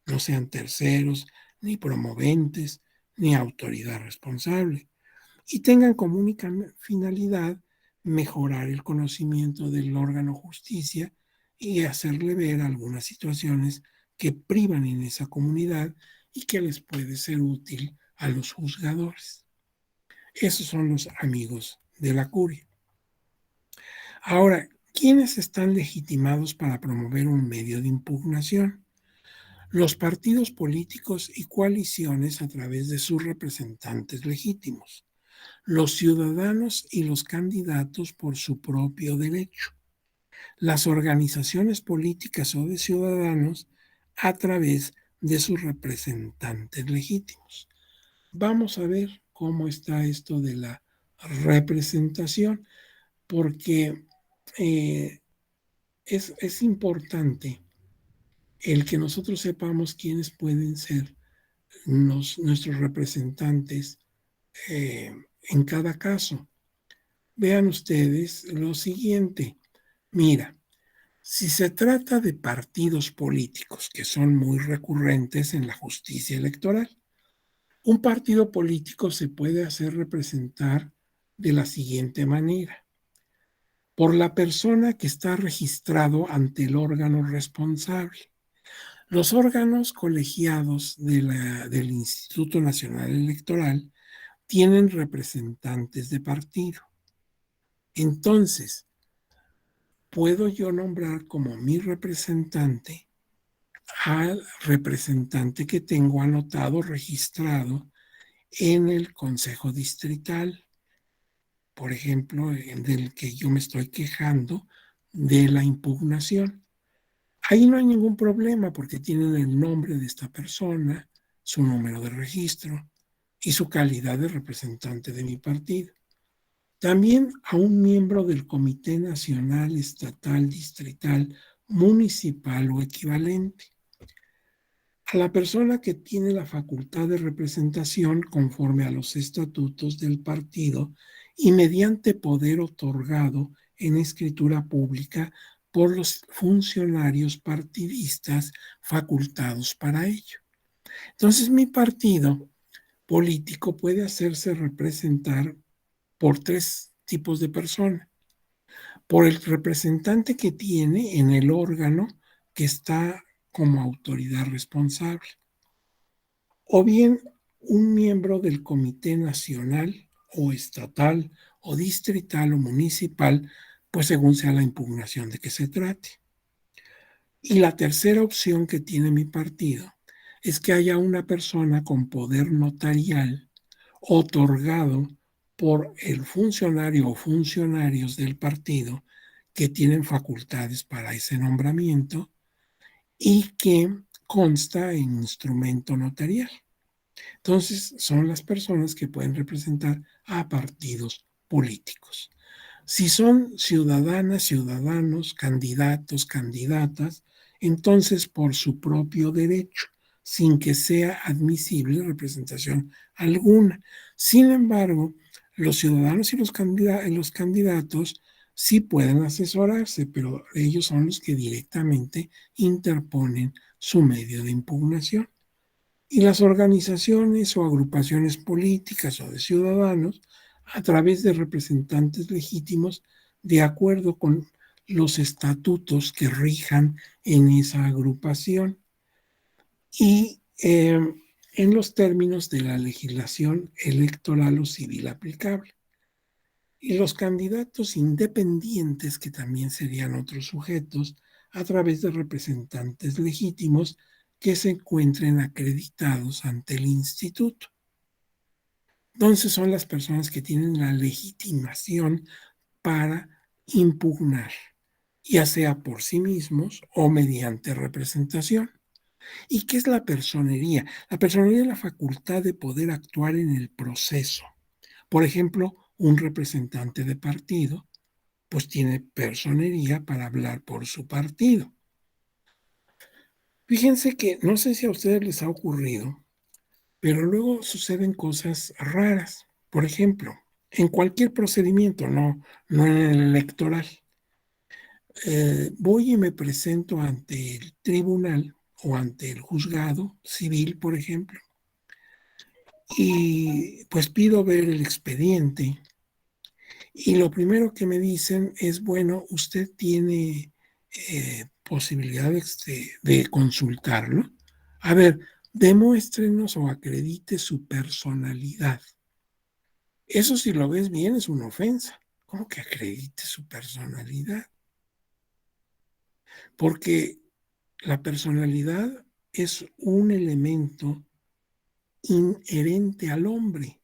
no sean terceros, ni promoventes, ni autoridad responsable, y tengan como única finalidad mejorar el conocimiento del órgano justicia y hacerle ver algunas situaciones que privan en esa comunidad y que les puede ser útil a los juzgadores. Esos son los amigos de la curia. Ahora, ¿quiénes están legitimados para promover un medio de impugnación? Los partidos políticos y coaliciones a través de sus representantes legítimos, los ciudadanos y los candidatos por su propio derecho, las organizaciones políticas o de ciudadanos a través de sus representantes legítimos. Vamos a ver cómo está esto de la representación, porque es importante el que nosotros sepamos quiénes pueden ser nuestros representantes en cada caso. Vean ustedes lo siguiente. Mira, si se trata de partidos políticos que son muy recurrentes en la justicia electoral, un partido político se puede hacer representar de la siguiente manera: por la persona que está registrado ante el órgano responsable. Los órganos colegiados del Instituto Nacional Electoral tienen representantes de partido. Entonces, puedo yo nombrar como mi representante al representante que tengo anotado, registrado en el Consejo Distrital, por ejemplo, del que yo me estoy quejando de la impugnación. Ahí no hay ningún problema porque tienen el nombre de esta persona, su número de registro y su calidad de representante de mi partido. También a un miembro del Comité Nacional, Estatal, Distrital, Municipal o equivalente. A la persona que tiene la facultad de representación conforme a los estatutos del partido y mediante poder otorgado en escritura pública por los funcionarios partidistas facultados para ello. Entonces, mi partido político puede hacerse representar por tres tipos de personas: por el representante que tiene en el órgano que está como autoridad responsable, o bien un miembro del Comité Nacional o estatal o distrital o municipal, pues según sea la impugnación de que se trate. Y la tercera opción que tiene mi partido es que haya una persona con poder notarial otorgado por el funcionario o funcionarios del partido que tienen facultades para ese nombramiento y que consta en instrumento notarial. Entonces, son las personas que pueden representar a partidos políticos. Si son ciudadanas, ciudadanos, candidatos, candidatas, entonces por su propio derecho, sin que sea admisible representación alguna. Sin embargo, los ciudadanos y los candidatos sí pueden asesorarse, pero ellos son los que directamente interponen su medio de impugnación. Y las organizaciones o agrupaciones políticas o de ciudadanos, a través de representantes legítimos de acuerdo con los estatutos que rijan en esa agrupación y en los términos de la legislación electoral o civil aplicable. Y los candidatos independientes, que también serían otros sujetos, a través de representantes legítimos que se encuentren acreditados ante el instituto. Entonces son las personas que tienen la legitimación para impugnar, ya sea por sí mismos o mediante representación. ¿Y qué es la personería? La personería es la facultad de poder actuar en el proceso. Por ejemplo, un representante de partido, pues tiene personería para hablar por su partido. Fíjense que no sé si a ustedes les ha ocurrido, pero luego suceden cosas raras. Por ejemplo, en cualquier procedimiento, no en el electoral. Voy y me presento ante el tribunal o ante el juzgado civil, por ejemplo, y pues pido ver el expediente Y lo primero que me dicen es, bueno, usted tiene posibilidad de consultarlo. A ver, demuéstrenos o acredite su personalidad. Eso, si lo ves bien, es una ofensa. ¿Cómo que acredite su personalidad? Porque la personalidad es un elemento inherente al hombre,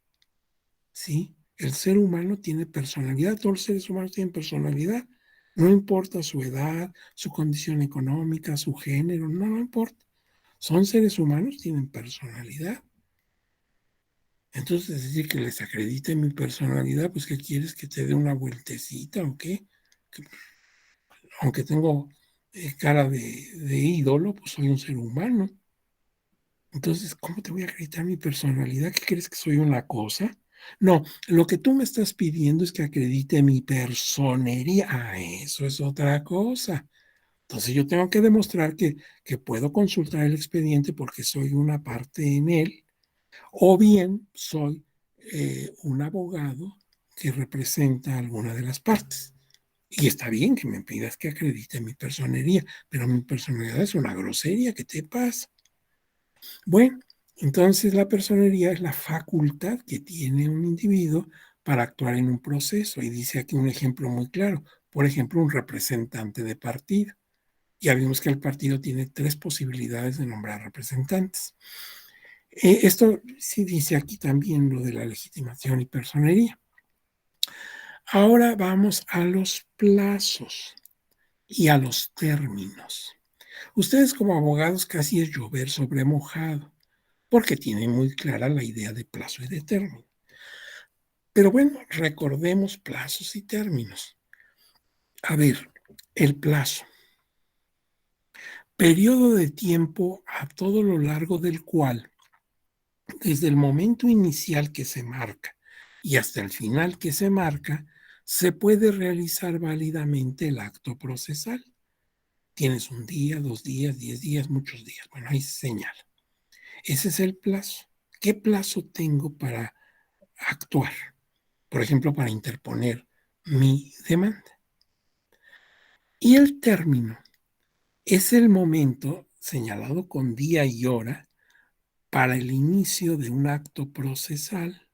¿sí? El ser humano tiene personalidad, todos los seres humanos tienen personalidad, no importa su edad, su condición económica, su género, no importa. Son seres humanos, tienen personalidad. Entonces, decir que les acredite mi personalidad, pues, ¿qué quieres? ¿Que te dé una vueltecita o qué? Que, aunque tengo cara de ídolo, pues soy un ser humano. Entonces, ¿cómo te voy a acreditar mi personalidad? ¿Qué crees que soy una cosa? No, lo que tú me estás pidiendo es que acredite mi personería. Ah, eso es otra cosa. Entonces yo tengo que demostrar que puedo consultar el expediente porque soy una parte en él, o bien soy un abogado que representa alguna de las partes. Y está bien que me pidas que acredite mi personería, pero mi personalidad es una grosería. ¿Qué te pasa? Bueno, entonces la personería es la facultad que tiene un individuo para actuar en un proceso. Y dice aquí un ejemplo muy claro. Por ejemplo, un representante de partido. Ya vimos que el partido tiene tres posibilidades de nombrar representantes. Esto sí dice aquí también lo de la legitimación y personería. Ahora vamos a los plazos y a los términos. Ustedes como abogados casi es llover sobre mojado, porque tienen muy clara la idea de plazo y de término. Pero bueno, recordemos plazos y términos. A ver, el plazo. Periodo de tiempo a todo lo largo del cual, desde el momento inicial que se marca y hasta el final que se marca, se puede realizar válidamente el acto procesal. Tienes un día, 2 días, 10 días, muchos días. Bueno, ahí se señala. Ese es el plazo. ¿Qué plazo tengo para actuar? Por ejemplo, para interponer mi demanda. Y el término es el momento señalado con día y hora para el inicio de un acto procesal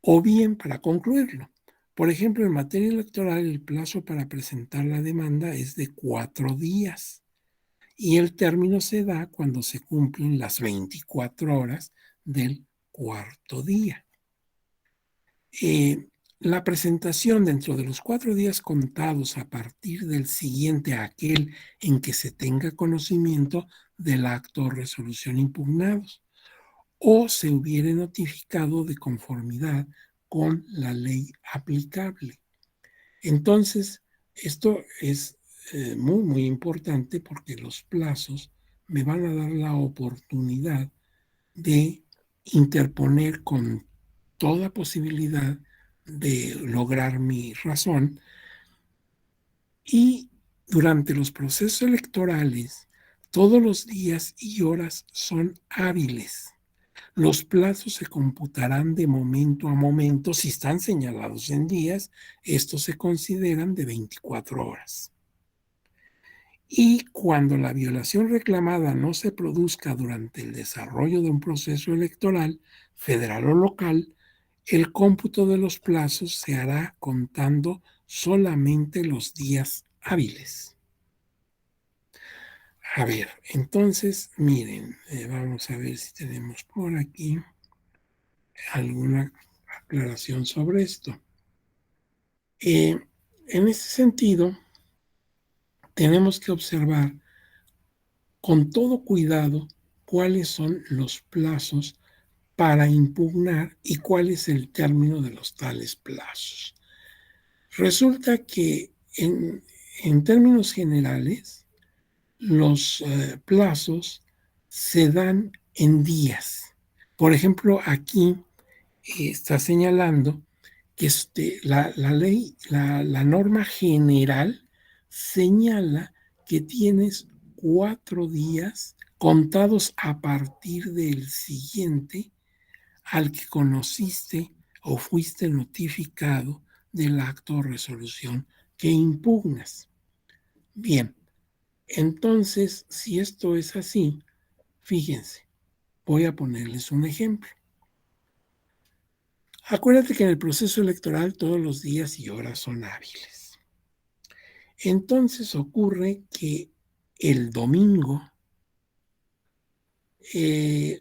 o bien para concluirlo. Por ejemplo, en materia electoral, el plazo para presentar la demanda es de 4 días y el término se da cuando se cumplen las 24 horas del cuarto día. La presentación dentro de los 4 días contados a partir del siguiente a aquel en que se tenga conocimiento del acto o resolución impugnados o se hubiere notificado de conformidad con la ley aplicable. Entonces, esto es muy importante porque los plazos me van a dar la oportunidad de interponer con toda posibilidad de lograr mi razón y durante los procesos electorales todos los días y horas son hábiles. Los plazos se computarán de momento a momento. Si están señalados en días, estos se consideran de 24 horas. Y cuando la violación reclamada no se produzca durante el desarrollo de un proceso electoral, federal o local, el cómputo de los plazos se hará contando solamente los días hábiles. A ver, entonces, miren, vamos a ver si tenemos por aquí alguna aclaración sobre esto. En ese sentido, tenemos que observar con todo cuidado cuáles son los plazos para impugnar y cuál es el término de los tales plazos. Resulta que en términos generales, los plazos se dan en días. Por ejemplo, aquí está señalando que la ley, la norma general señala que tienes 4 días contados a partir del siguiente al que conociste o fuiste notificado del acto o resolución que impugnas. Bien, entonces, si esto es así, fíjense, voy a ponerles un ejemplo. Acuérdate que en el proceso electoral todos los días y horas son hábiles. Entonces ocurre que el domingo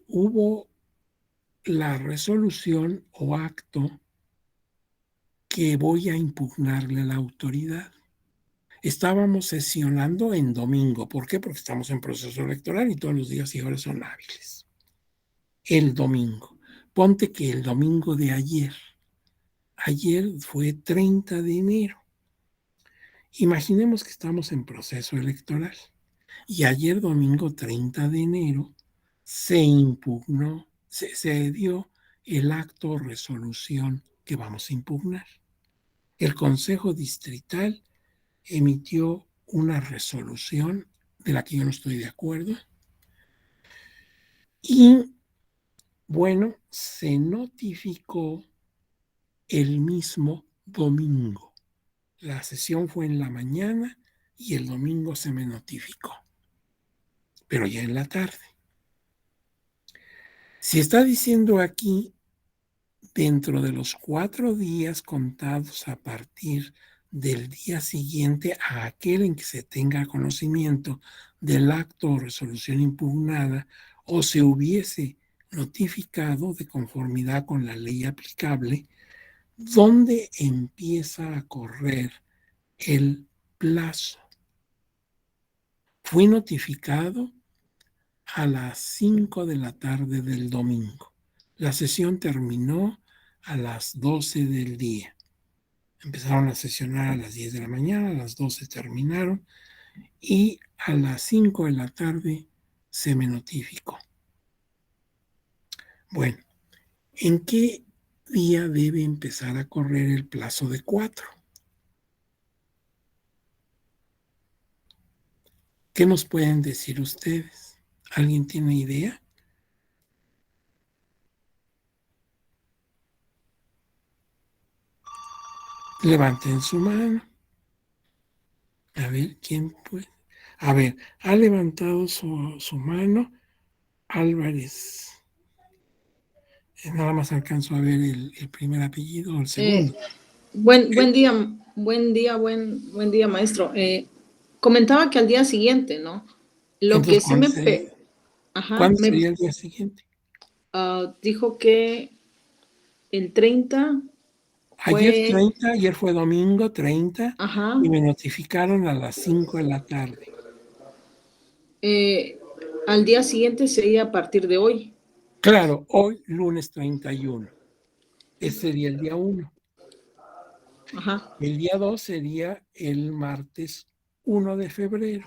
hubo la resolución o acto que voy a impugnarle a la autoridad. Estábamos sesionando en domingo. ¿Por qué? Porque estamos en proceso electoral y todos los días y horas son hábiles. El domingo. Ponte que el domingo de ayer fue 30 de enero. Imaginemos que estamos en proceso electoral y ayer domingo 30 de enero se impugnó, se dio el acto o resolución que vamos a impugnar. El Consejo Distrital emitió una resolución de la que yo no estoy de acuerdo y, bueno, se notificó el mismo domingo. La sesión fue en la mañana y el domingo se me notificó, pero ya en la tarde. Si está diciendo aquí, dentro de los 4 días contados a partir del día siguiente a aquel en que se tenga conocimiento del acto o resolución impugnada o se hubiese notificado de conformidad con la ley aplicable, ¿dónde empieza a correr el plazo? Fui notificado a las 5 de la tarde del domingo. La sesión terminó a las 12 del día. Empezaron a sesionar a las 10 de la mañana, a las 12 terminaron y a las 5 de la tarde se me notificó. Bueno, ¿en qué día debe empezar a correr el plazo de 4? ¿Qué nos pueden decir ustedes? ¿Alguien tiene idea? Levanten su mano. A ver, ¿quién puede? A ver, ha levantado su mano Álvarez. Nada más alcanzo a ver el primer apellido o el segundo. Buen día, buen día, maestro. Comentaba que al día siguiente, ¿no? Lo que Entonces, sí ¿cuándo sería el día siguiente? Dijo que el 30 Ayer fue, 30, ayer fue domingo 30 ajá, y me notificaron a las 5 de la tarde. al día siguiente sería a partir de hoy. Claro, hoy lunes 31. Ese sería el día 1. Ajá. El día 2 sería el martes 1 de febrero.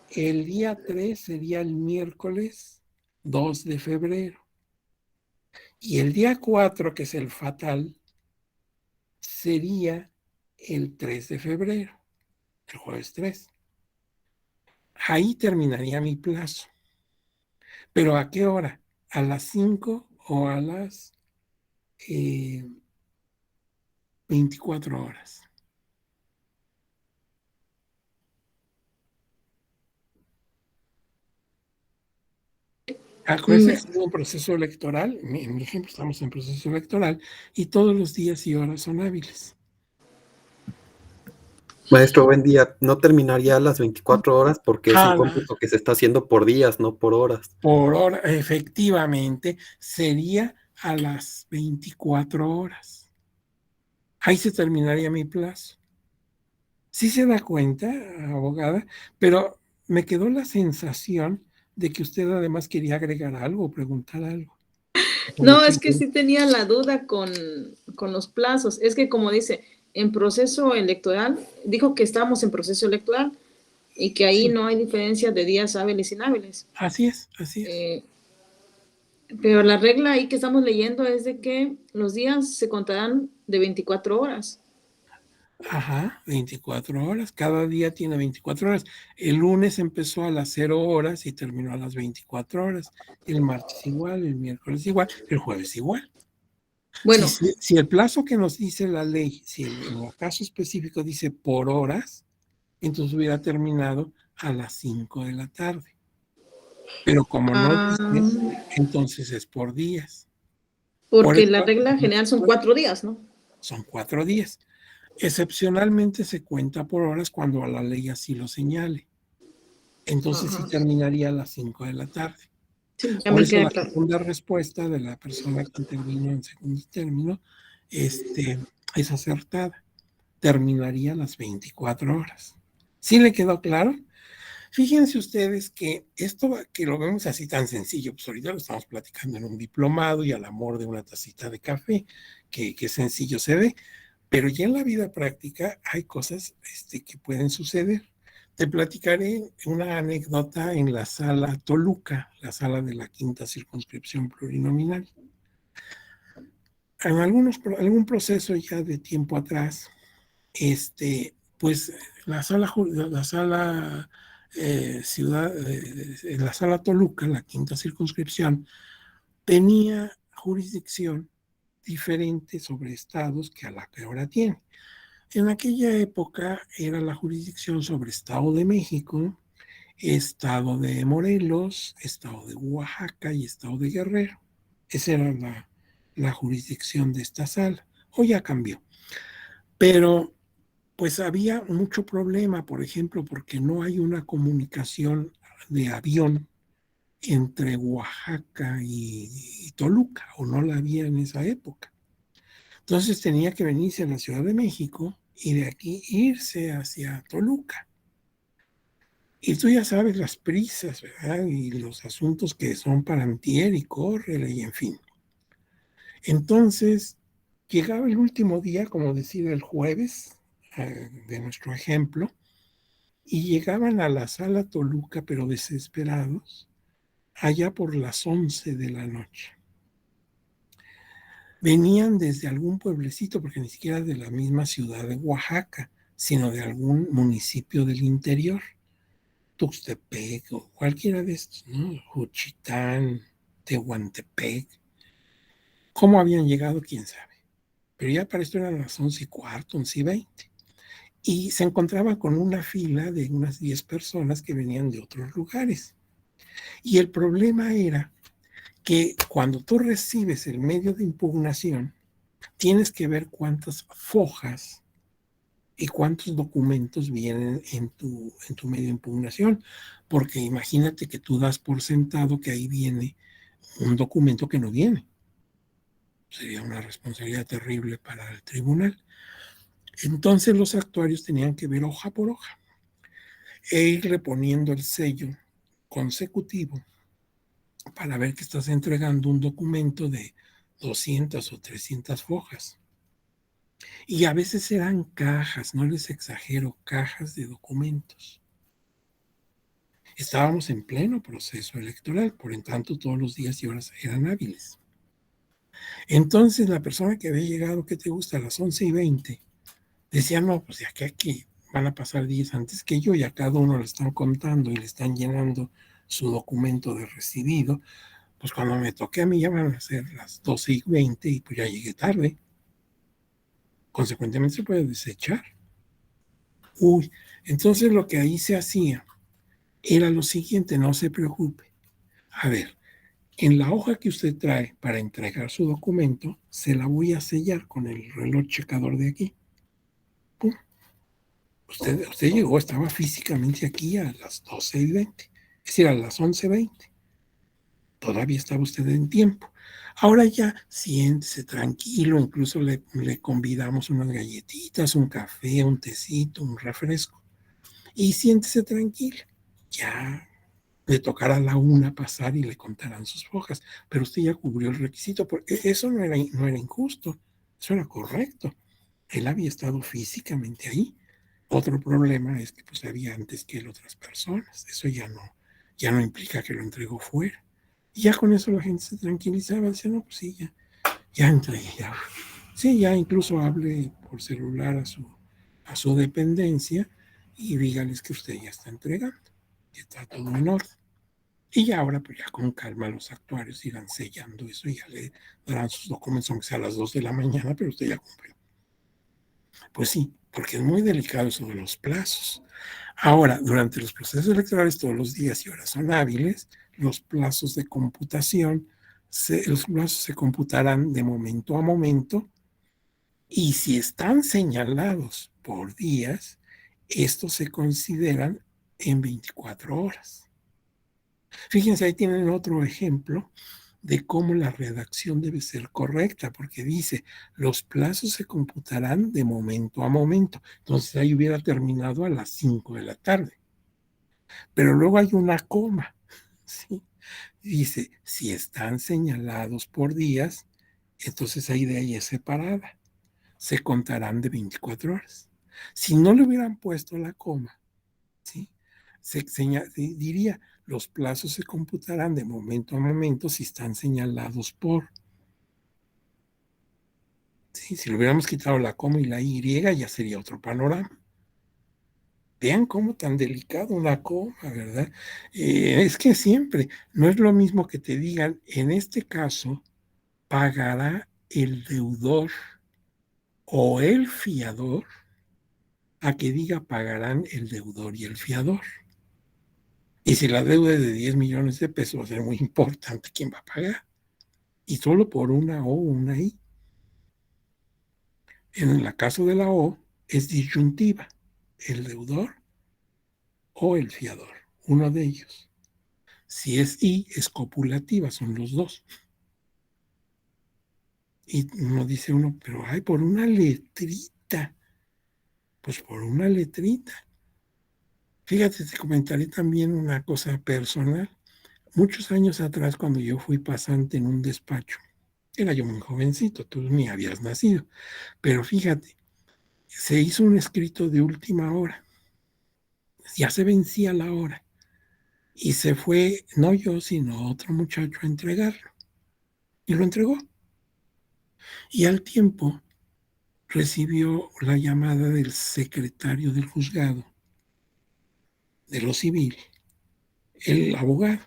El día 3 sería el miércoles 2 de febrero. Y el día 4, que es el fatal, sería el 3 de febrero, el jueves 3. Ahí terminaría mi plazo. ¿Pero a qué hora? ¿A las 5 o a las 24 horas? Acuérdense que estamos en proceso electoral, en mi ejemplo estamos en proceso electoral y todos los días y horas son hábiles. Maestro, buen día. No terminaría a las 24 horas porque es un Ah, cómputo que se está haciendo por días, no por horas. por hora, efectivamente, sería a las 24 horas. Ahí se terminaría mi plazo. Sí se da cuenta, abogada, pero me quedó la sensación de que usted además quería agregar algo o preguntar algo. No, es que sí tenía la duda con los plazos. Es que como dice, en proceso electoral, dijo que estamos en proceso electoral y que ahí Sí, no hay diferencia de días hábiles y inhábiles. así es, así es. Pero la regla ahí que estamos leyendo es de que los días se contarán de 24 horas. Ajá, 24 horas. Cada día tiene 24 horas. El lunes empezó a las 0 horas y terminó a las 24 horas. El martes igual, el miércoles igual, el jueves igual. Bueno, Si el plazo que nos dice la ley, si en el caso específico dice por horas, entonces hubiera terminado a las 5 de la tarde. Pero como no dice, entonces es por días. Por porque eso la regla general son 4 días, ¿no? son 4 días. Excepcionalmente se cuenta por horas cuando la ley así lo señale. Entonces sí Ajá. terminaría a las 5 de la tarde. Sí, ya Por me eso queda la claro. segunda respuesta de la persona que intervino en segundo término es acertada. Terminaría a las 24 horas. ¿Sí le quedó claro? Fíjense ustedes que esto que lo vemos así tan sencillo, pues ahorita lo estamos platicando en un diplomado y al amor de una tacita de café, que sencillo se ve, pero ya en la vida práctica hay cosas que pueden suceder. Te platicaré una anécdota en la sala Toluca, la sala de la quinta circunscripción plurinominal. En algún proceso ya de tiempo atrás, pues la sala Toluca, la quinta circunscripción, tenía jurisdicción diferente sobre estados que a la que ahora tiene. En aquella época era la jurisdicción sobre Estado de México, Estado de Morelos, Estado de Oaxaca y Estado de Guerrero. Esa era la jurisdicción de esta sala. Hoy ya cambió. Pero pues había mucho problema, por ejemplo, porque no hay una comunicación de avión entre Oaxaca y Toluca, o no la había en esa época. Entonces tenía que venirse a la Ciudad de México y de aquí irse hacia Toluca. Y tú ya sabes las prisas, ¿verdad? Y los asuntos que son para antier y córrele y en fin. Entonces, llegaba el último día, como decir el jueves, de nuestro ejemplo, y llegaban a la sala Toluca, pero desesperados, allá por las 11 de la noche. Venían desde algún pueblecito, porque ni siquiera de la misma ciudad de Oaxaca, sino de algún municipio del interior, Tuxtepec o cualquiera de estos, ¿no? Juchitán, Tehuantepec. ¿Cómo habían llegado? ¿Quién sabe? Pero ya para esto eran las 11:15, 11:20. Y se encontraban con una fila de unas 10 personas que venían de otros lugares. Y el problema era que cuando tú recibes el medio de impugnación, tienes que ver cuántas fojas y cuántos documentos vienen en tu medio de impugnación, porque imagínate que tú das por sentado que ahí viene un documento que no viene. Sería una responsabilidad terrible para el tribunal. Entonces los actuarios tenían que ver hoja por hoja e irle poniendo el sello consecutivo para ver que estás entregando un documento de 200 o 300 hojas. Y a veces eran cajas, no les exagero, cajas de documentos. Estábamos en pleno proceso electoral, por en tanto todos los días y horas eran hábiles. Entonces la persona que había llegado, ¿qué te gusta? A las 11:20, decía, no, pues de aquí van a pasar días antes que yo y a cada uno le están contando y le están llenando su documento de recibido. Pues cuando me toque a mí ya van a ser las 12:20 y pues ya llegué tarde. Consecuentemente se puede desechar. Uy, entonces lo que ahí se hacía era lo siguiente, no se preocupe. A ver, en la hoja que usted trae para entregar su documento, se la voy a sellar con el reloj checador de aquí. ¡Pum! Usted llegó, estaba físicamente aquí a las 12:20, es decir, a las 11:20. Todavía estaba usted en tiempo. Ahora ya siéntese tranquilo, incluso le convidamos unas galletitas, un café, un tecito, un refresco. Y siéntese tranquilo. Ya le tocará a la 1 pasar y le contarán sus hojas, pero usted ya cubrió el requisito, porque eso no era injusto, eso era correcto. Él había estado físicamente ahí. Otro problema es que pues había antes que él otras personas. Eso ya no implica que lo entregó fuera. Y ya con eso la gente se tranquilizaba, decía, no, pues sí, ya entregué, ya. Sí, ya incluso hable por celular a su dependencia y dígales que usted ya está entregando, que está todo en orden. Y ahora, pues ya con calma los actuarios irán sellando eso y ya le darán sus documentos, aunque sea a las 2 de la mañana, pero usted ya cumplió. Pues sí, porque es muy delicado eso de los plazos. Ahora, durante los procesos electorales, todos los días y horas son hábiles, los plazos de computación, los plazos se computarán de momento a momento, y si están señalados por días, estos se consideran en 24 horas. Fíjense, ahí tienen otro ejemplo de cómo la redacción debe ser correcta, porque dice, los plazos se computarán de momento a momento. Entonces ahí hubiera terminado a las 5 de la tarde. Pero luego hay una coma, ¿sí? Dice, si están señalados por días, entonces ahí de ahí es separada. Se contarán de 24 horas. Si no le hubieran puesto la coma, ¿sí? Diría, los plazos se computarán de momento a momento si están señalados por. ¿Sí? Si le hubiéramos quitado la coma y la Y, ya sería otro panorama. Vean cómo tan delicado una coma, ¿verdad? Es que siempre, no es lo mismo que te digan, en este caso, pagará el deudor o el fiador, a que diga pagarán el deudor y el fiador. Y si la deuda es de 10 millones de pesos, va a ser muy importante quién va a pagar. Y solo por una O, una I. En el caso de la O, es disyuntiva, el deudor o el fiador, uno de ellos. Si es I, es copulativa, son los dos. Y uno dice uno, pero ay, por una letrita. Pues por una letrita. Fíjate, te comentaré también una cosa personal. Muchos años atrás, cuando yo fui pasante en un despacho, era yo muy jovencito, tú ni habías nacido, pero fíjate, se hizo un escrito de última hora, ya se vencía la hora, y se fue, no yo, sino otro muchacho a entregarlo, y lo entregó. Y al tiempo recibió la llamada del secretario del juzgado de lo civil, el abogado,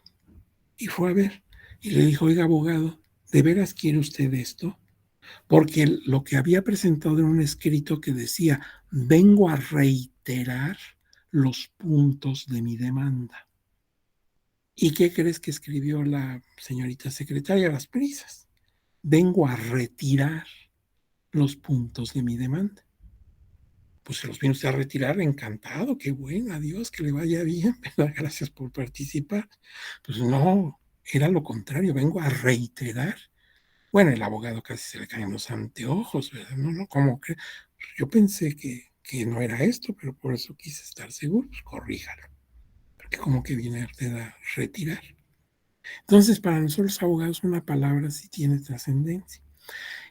y fue a ver, y le dijo, oiga, abogado, ¿de veras quiere usted esto? Porque lo que había presentado era un escrito que decía, vengo a reiterar los puntos de mi demanda. ¿Y qué crees que escribió la señorita secretaria a las prisas? Vengo a retirar los puntos de mi demanda. Pues se los viene usted a retirar, encantado, qué bueno, adiós, que le vaya bien, ¿verdad? Gracias por participar. Pues no, era lo contrario, vengo a reiterar. Bueno, el abogado casi se le caen los anteojos, ¿verdad? No, ¿cómo que? Yo pensé que no era esto, pero por eso quise estar seguro, pues corríjalo. Porque como que viene usted a retirar. Entonces, para nosotros los abogados, una palabra sí tiene trascendencia.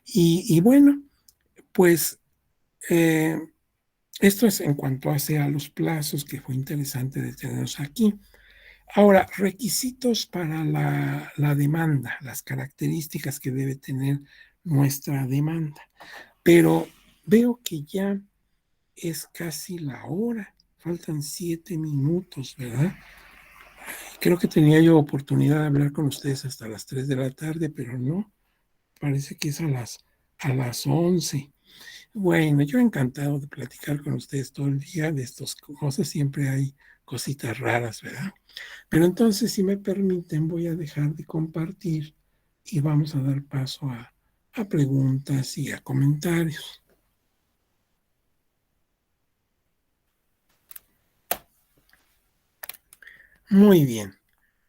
Y bueno, pues eh, esto es en cuanto hace a los plazos, que fue interesante detenernos aquí. Ahora, requisitos para la demanda, las características que debe tener nuestra demanda. Pero veo que ya es casi la hora, faltan 7 minutos, ¿verdad? Creo que tenía yo oportunidad de hablar con ustedes hasta las 3 de la tarde, pero no, parece que es a las 11. Bueno, yo encantado de platicar con ustedes todo el día de estas cosas, siempre hay cositas raras, ¿verdad? Pero entonces, si me permiten, voy a dejar de compartir y vamos a dar paso a preguntas y a comentarios. Muy bien,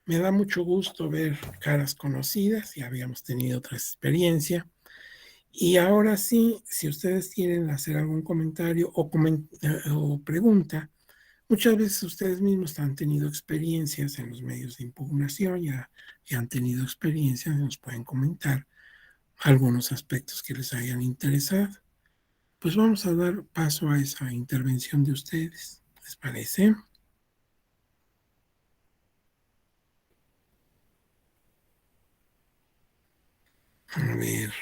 me da mucho gusto ver caras conocidas, ya habíamos tenido otra experiencia. Y ahora sí, si ustedes quieren hacer algún comentario o pregunta, muchas veces ustedes mismos han tenido experiencias en los medios de impugnación, ya han tenido experiencias, nos pueden comentar algunos aspectos que les hayan interesado. Pues vamos a dar paso a esa intervención de ustedes, ¿les parece? A ver,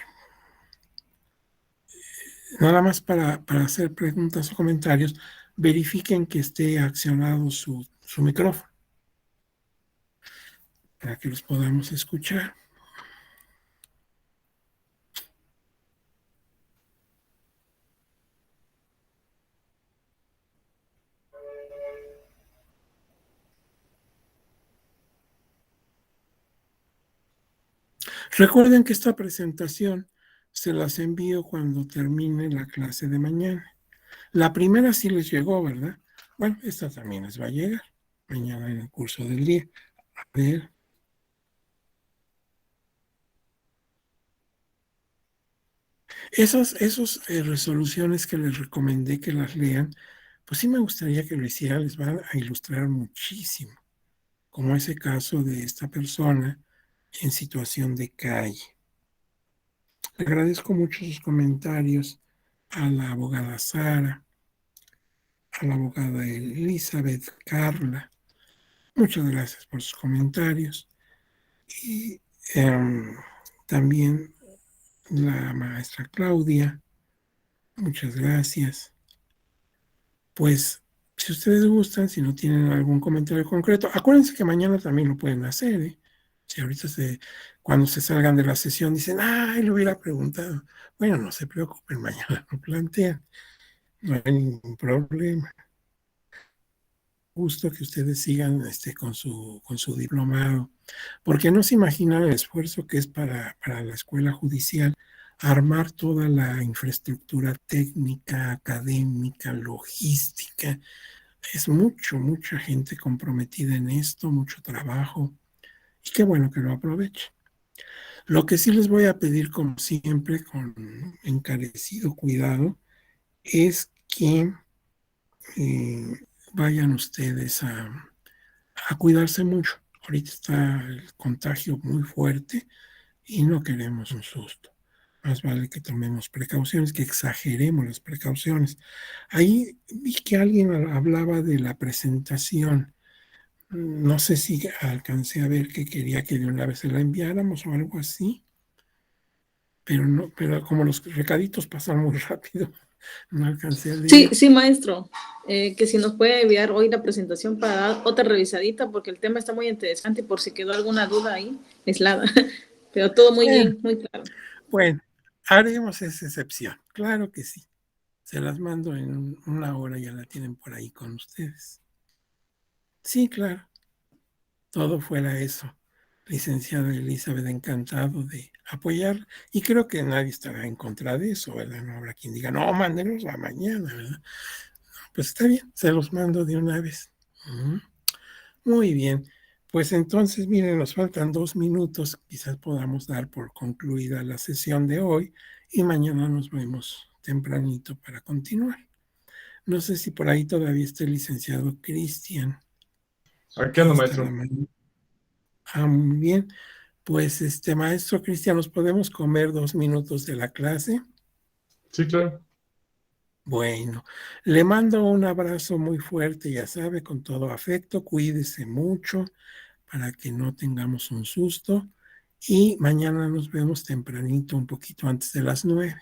nada más para hacer preguntas o comentarios, verifiquen que esté accionado su micrófono. para que los podamos escuchar. Recuerden que esta presentación se las envío cuando termine la clase de mañana. La primera sí les llegó, ¿verdad? Bueno, esta también les va a llegar mañana en el curso del día. A ver. Esas resoluciones que les recomendé que las lean, pues sí me gustaría que lo hicieran, les van a ilustrar muchísimo, como ese caso de esta persona en situación de calle. Le agradezco mucho sus comentarios a la abogada Sara, a la abogada Elizabeth, Carla. Muchas gracias por sus comentarios. Y también la maestra Claudia, muchas gracias. Pues, si ustedes gustan, si no tienen algún comentario concreto, acuérdense que mañana también lo pueden hacer, ¿eh? Si ahorita cuando se salgan de la sesión dicen, ay, lo hubiera preguntado. Bueno, no se preocupen, mañana lo plantean. No hay ningún problema. Gusto que ustedes sigan con su diplomado, porque no se imaginan el esfuerzo que es para la escuela judicial armar toda la infraestructura técnica, académica, logística. Es mucha gente comprometida en esto, mucho trabajo, y qué bueno que lo aprovechen. Lo que sí les voy a pedir, como siempre, con encarecido cuidado, es que vayan ustedes a cuidarse mucho. Ahorita está el contagio muy fuerte y no queremos un susto. Más vale que tomemos precauciones, que exageremos las precauciones. Ahí vi que alguien hablaba de la presentación. No sé si alcancé a ver que quería que de una vez se la enviáramos o algo así, pero no, pero como los recaditos pasan muy rápido, no alcancé a leer. Sí, maestro, que si nos puede enviar hoy la presentación para dar otra revisadita, porque el tema está muy interesante y por si quedó alguna duda ahí, aislada, pero todo muy bien, muy claro. Bueno, haremos esa excepción, claro que sí. Se las mando en una hora, ya la tienen por ahí con ustedes. Sí, claro, todo fuera eso. Licenciada Elizabeth, encantado de apoyar, y creo que nadie estará en contra de eso, ¿verdad? No habrá quien diga, no, mándenos la mañana, ¿verdad? Pues está bien, se los mando de una vez. Muy bien, pues entonces, miren, nos faltan 2 minutos, quizás podamos dar por concluida la sesión de hoy y mañana nos vemos tempranito para continuar. No sé si por ahí todavía está el licenciado Cristian. Aquí ando, maestro. Muy bien. Pues, maestro Cristian, ¿nos podemos comer 2 minutos de la clase? Sí, claro. Bueno, le mando un abrazo muy fuerte, ya sabe, con todo afecto, cuídese mucho para que no tengamos un susto y mañana nos vemos tempranito, un poquito antes de las 9.